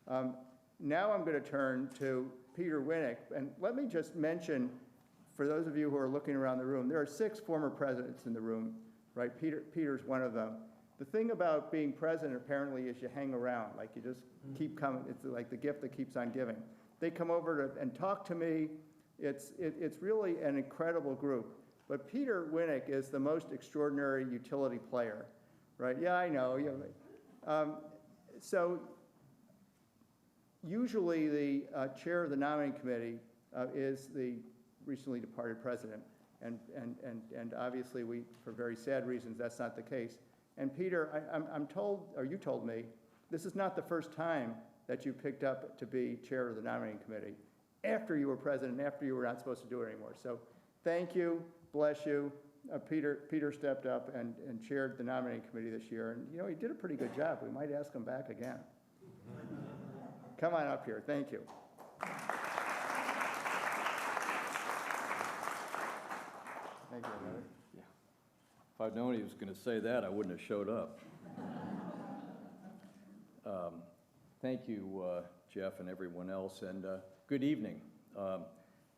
A: Now I'm going to turn to Peter Winnick, and let me just mention, for those of you who are looking around the room, there are 6 former presidents in the room, right? Peter's one of them. The thing about being president apparently is you hang around, like you just keep coming. It's like the gift that keeps on giving. They come over and talk to me. It's really an incredible group. But Peter Winnick is the most extraordinary utility player, right? Yeah, I know. So usually the chair of the nominating committee is the recently departed president. And obviously, for very sad reasons, that's not the case. And Peter, I'm told, or you told me, this is not the first time that you picked up to be chair of the nominating committee after you were president, after you were not supposed to do it anymore. So thank you, bless you. Peter stepped up and chaired the nominating committee this year. And, you know, he did a pretty good job. We might ask him back again. Come on up here. Thank you. Thank you, brother.
H: If I'd known he was going to say that, I wouldn't have showed up. Thank you, Jeff, and everyone else, and good evening.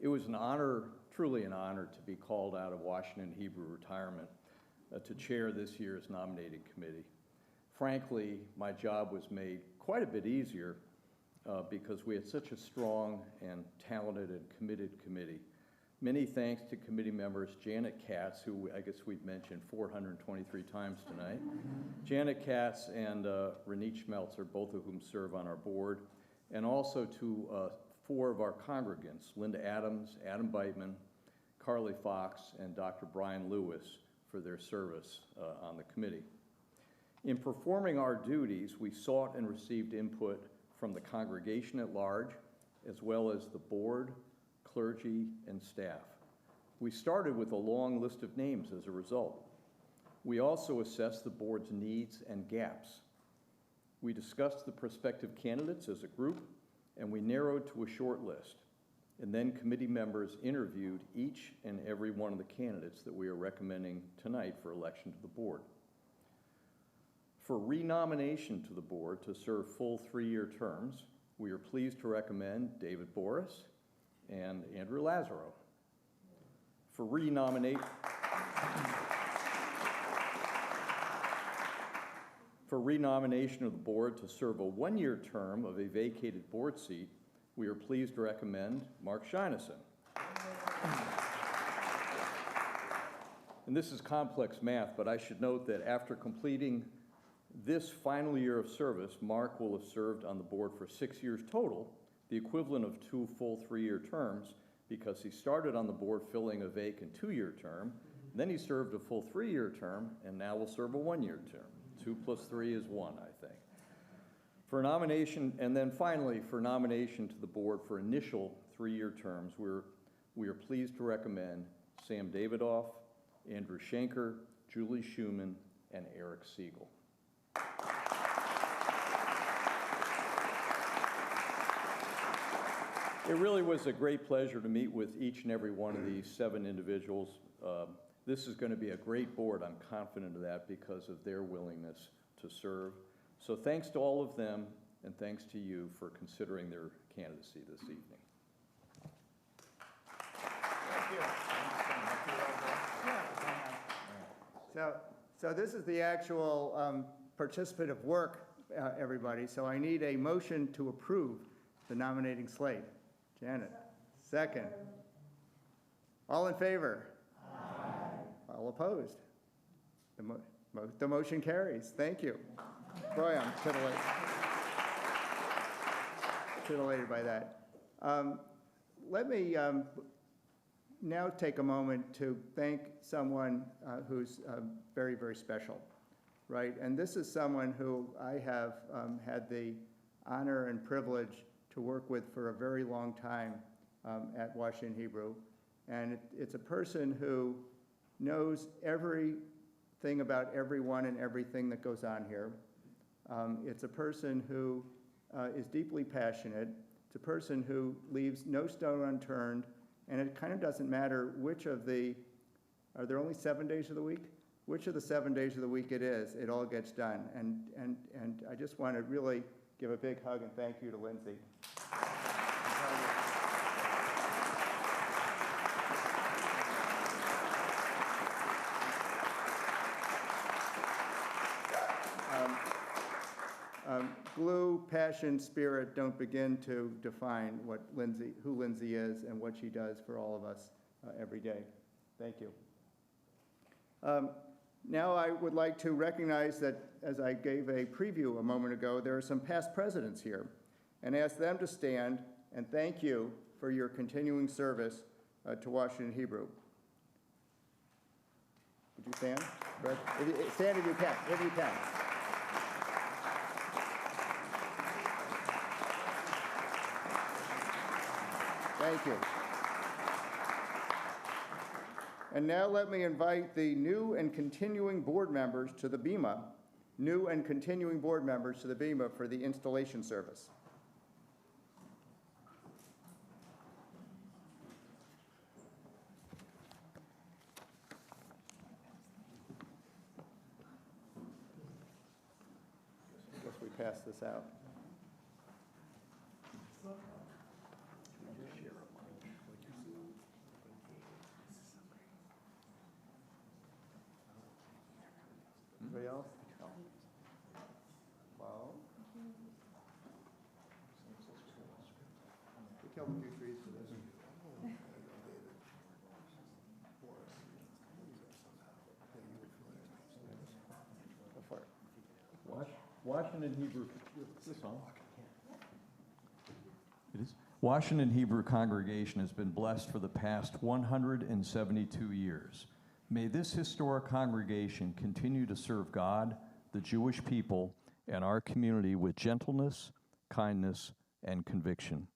H: It was an honor, truly an honor, to be called out of Washington Hebrew retirement to chair this year's nominating committee. Frankly, my job was made quite a bit easier because we had such a strong and talented and committed committee. Many thanks to committee members Janet Katz, who I guess we've mentioned 423 times tonight. Janet Katz and Renee Schmelzer, both of whom serve on our board, and also to 4 of our congregants, Linda Adams, Adam Beitman, Carly Fox, and Dr. Brian Lewis, for their service on the committee. In performing our duties, we sought and received input from the congregation at large, as well as the board, clergy, and staff. We started with a long list of names as a result. We also assessed the board's needs and gaps. We discussed the prospective candidates as a group, and we narrowed to a short list. And then committee members interviewed each and every one of the candidates that we are recommending tonight for election to the board. For renomination to the board to serve full 3-year terms, we are pleased to recommend David Boris and Andrew Lazaro. For renomination of the board to serve a 1-year term of a vacated board seat, we are pleased to recommend Mark Scheinison. And this is complex math, but I should note that after completing this final year of service, Mark will have served on the board for 6 years total, the equivalent of 2 full 3-year terms, because he started on the board filling a vacant 2-year term, then he served a full 3-year term, and now will serve a 1-year term. 2 plus 3 is 1, I think. For nomination, and then finally, for nomination to the board for initial 3-year terms, we are pleased to recommend Sam Davidoff, Andrew Schenker, Julie Schumann, and Eric Siegel. It really was a great pleasure to meet with each and every one of these 7 individuals. This is going to be a great board, I'm confident of that, because of their willingness to serve. So thanks to all of them, and thanks to you for considering their candidacy this evening.
A: Thank you. So this is the actual participative work, everybody. So I need a motion to approve the nominating slate. Janet, second. All in favor? Aye. All opposed? The motion carries. Thank you. Boy, I'm titillated by that. Let me now take a moment to thank someone who's very, very special, right? And this is someone who I have had the honor and privilege to work with for a very long time at Washington Hebrew. And it's a person who knows everything about everyone and everything that goes on here. It's a person who is deeply passionate. It's a person who leaves no stone unturned, and it kind of doesn't matter which of the, are there only 7 days of the week? Which of the 7 days of the week it is, it all gets done. And I just want to really give a big hug and thank you to Lindsay. Glue, passion, spirit don't begin to define who Lindsay is and what she does for all of us every day. Thank you. Now I would like to recognize that, as I gave a preview a moment ago, there are some past presidents here, and ask them to stand and thank you for your continuing service to Washington Hebrew. Would you stand? Stand if you can, if you can. Thank you. And now let me invite the new and continuing board members to the Bema, for the installation service. I guess we pass this out. Anybody else? No. Well. We killed a few trees for this. Go for it.
H: Washington Hebrew, is this on? It is. Washington Hebrew congregation has been blessed for the past 172 years. May this historic congregation continue to serve God, the Jewish people, and our community with gentleness, kindness, and conviction.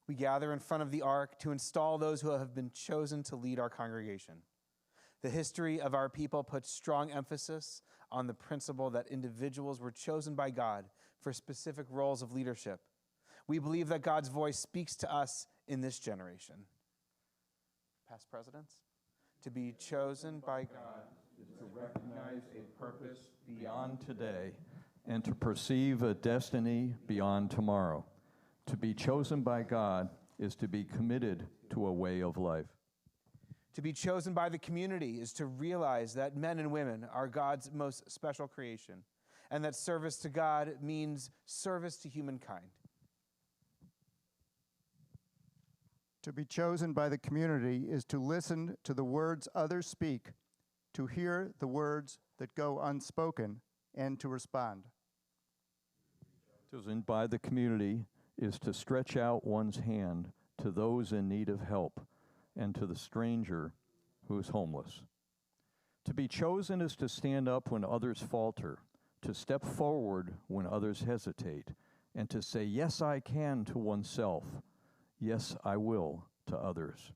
C: We gather in front of the ark to install those who have been chosen to lead our congregation. The history of our people puts strong emphasis on the principle that individuals were chosen by God for specific roles of leadership. We believe that God's voice speaks to us in this generation. Past presidents? To be chosen by God
H: is to recognize a purpose beyond today and to perceive a destiny beyond tomorrow. To be chosen by God is to be committed to a way of life.
C: To be chosen by the community is to realize that men and women are God's most special creation, and that service to God means service to humankind.
A: To be chosen by the community is to listen to the words others speak, to hear the words that go unspoken, and to respond.
H: Chosen by the community is to stretch out one's hand to those in need of help and to the stranger who is homeless. To be chosen is to stand up when others falter, to step forward when others hesitate, and to say, "Yes, I can" to oneself, "Yes, I will" to others.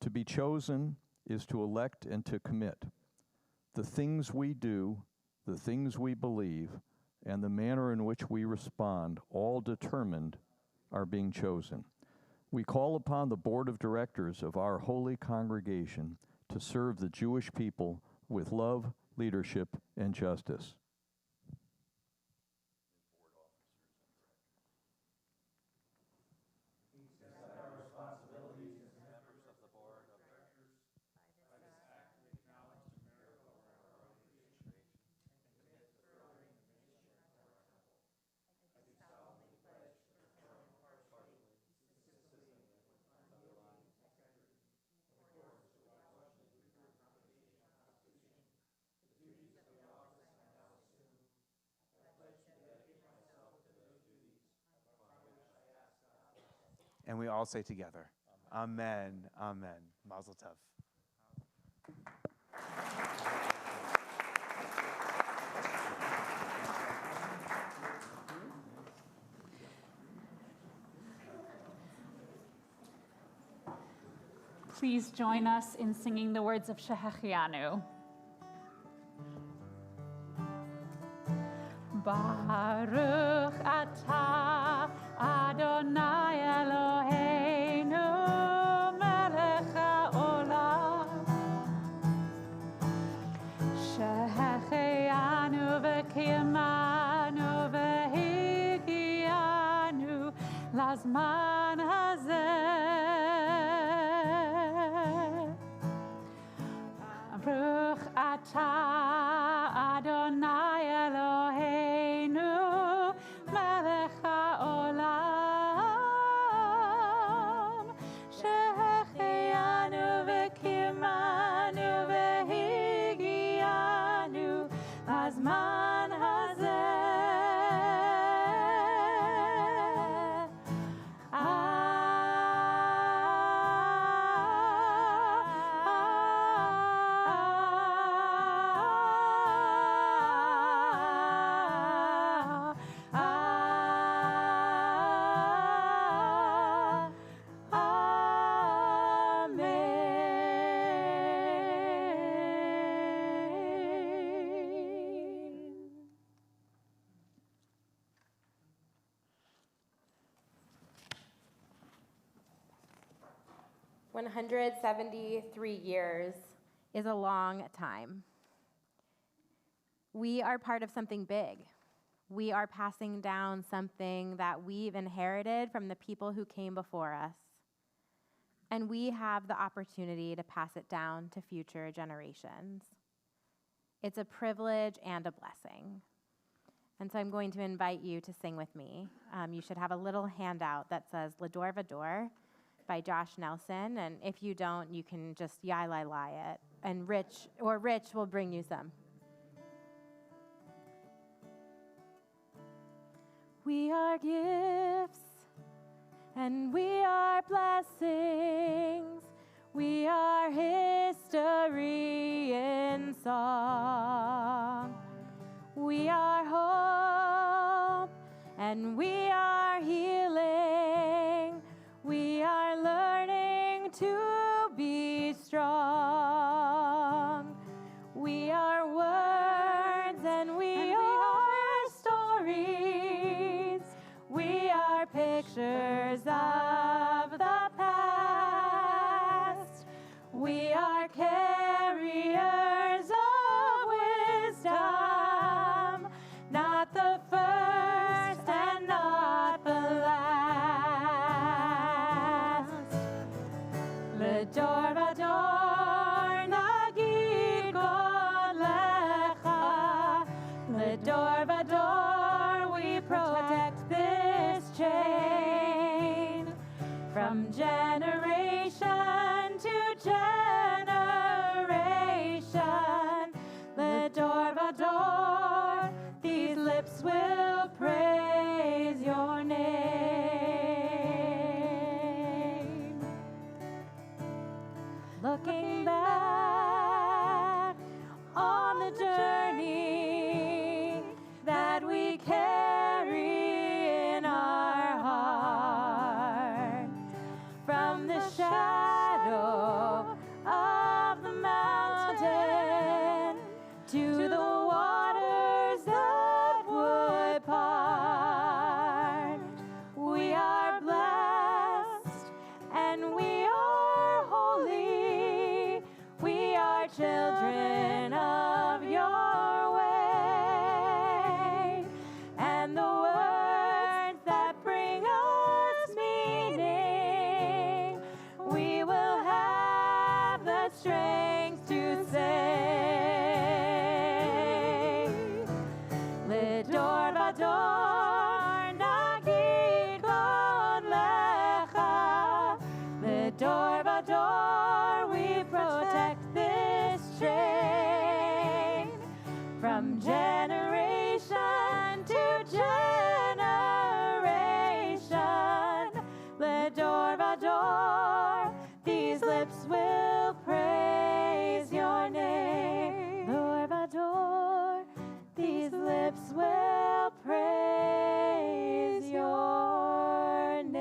H: To be chosen is to elect and to commit. The things we do, the things we believe, and the manner in which we respond, all determined our being chosen. We call upon the board of directors of our holy congregation to serve the Jewish people with love, leadership, and justice.
C: And we all say together, Amen, Amen. Mazel tov.
I: please join us in singing the words of Shehechianu. Baruch atah Adonai Eloheinu melech haolam shehechianu v'kiyamanu v'higianu lazman hazeh. Baruch atah Adonai Eloheinu melech haolam shehechianu v'kiyamanu v'higianu lazman hazeh. Amen.
J: 173 years is a long time. We are part of something big. We are passing down something that we've inherited from the people who came before us. And we have the opportunity to pass it down to future generations. It's a privilege and a blessing. And so I'm going to invite you to sing with me. You should have a little handout that says L'Dor Vador by Josh Nelson. And if you don't, you can just yai-lai-lai it. And Rich will bring you some. We are gifts and we are blessings. We are history in song. We are hope and we are healing. We are learning to be strong. We are words and we are stories. We are pictures of the past. We are carriers of wisdom, not the first and not the last. L'Dor Vador nagid kol lecha. L'Dor Vador we protect this chain from generation to generation. L'Dor Vador, these lips will praise your name. Looking back on the journey that we carry in our heart, from the shadow of the mountain to the waters that would part. We are blessed and we are holy. We are children of your way. And the words that bring us meaning, we will have the strength to say. L'Dor Vador nagid kol lecha. L'Dor Vador we protect this chain from generation to generation. L'Dor Vador, these lips will praise your name. L'Dor Vador, these lips will praise your name.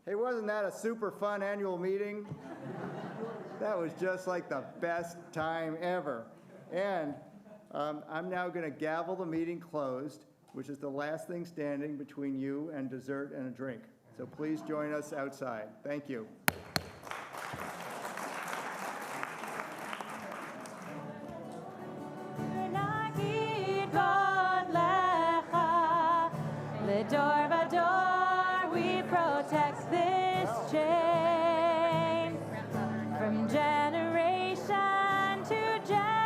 A: Hey, wasn't that a super fun annual meeting? That was just like the best time ever. And I'm now going to gavel the meeting closed, which is the last thing standing between you and dessert and a drink. So please join us outside. Thank you.
J: Door by door, we protect this chain from generation to generation.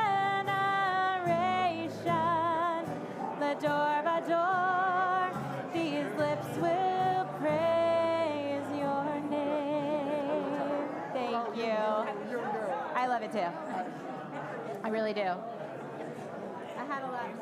J: The door by door, these lips will praise your name. Thank you. I love it too. I really do. I had a lot of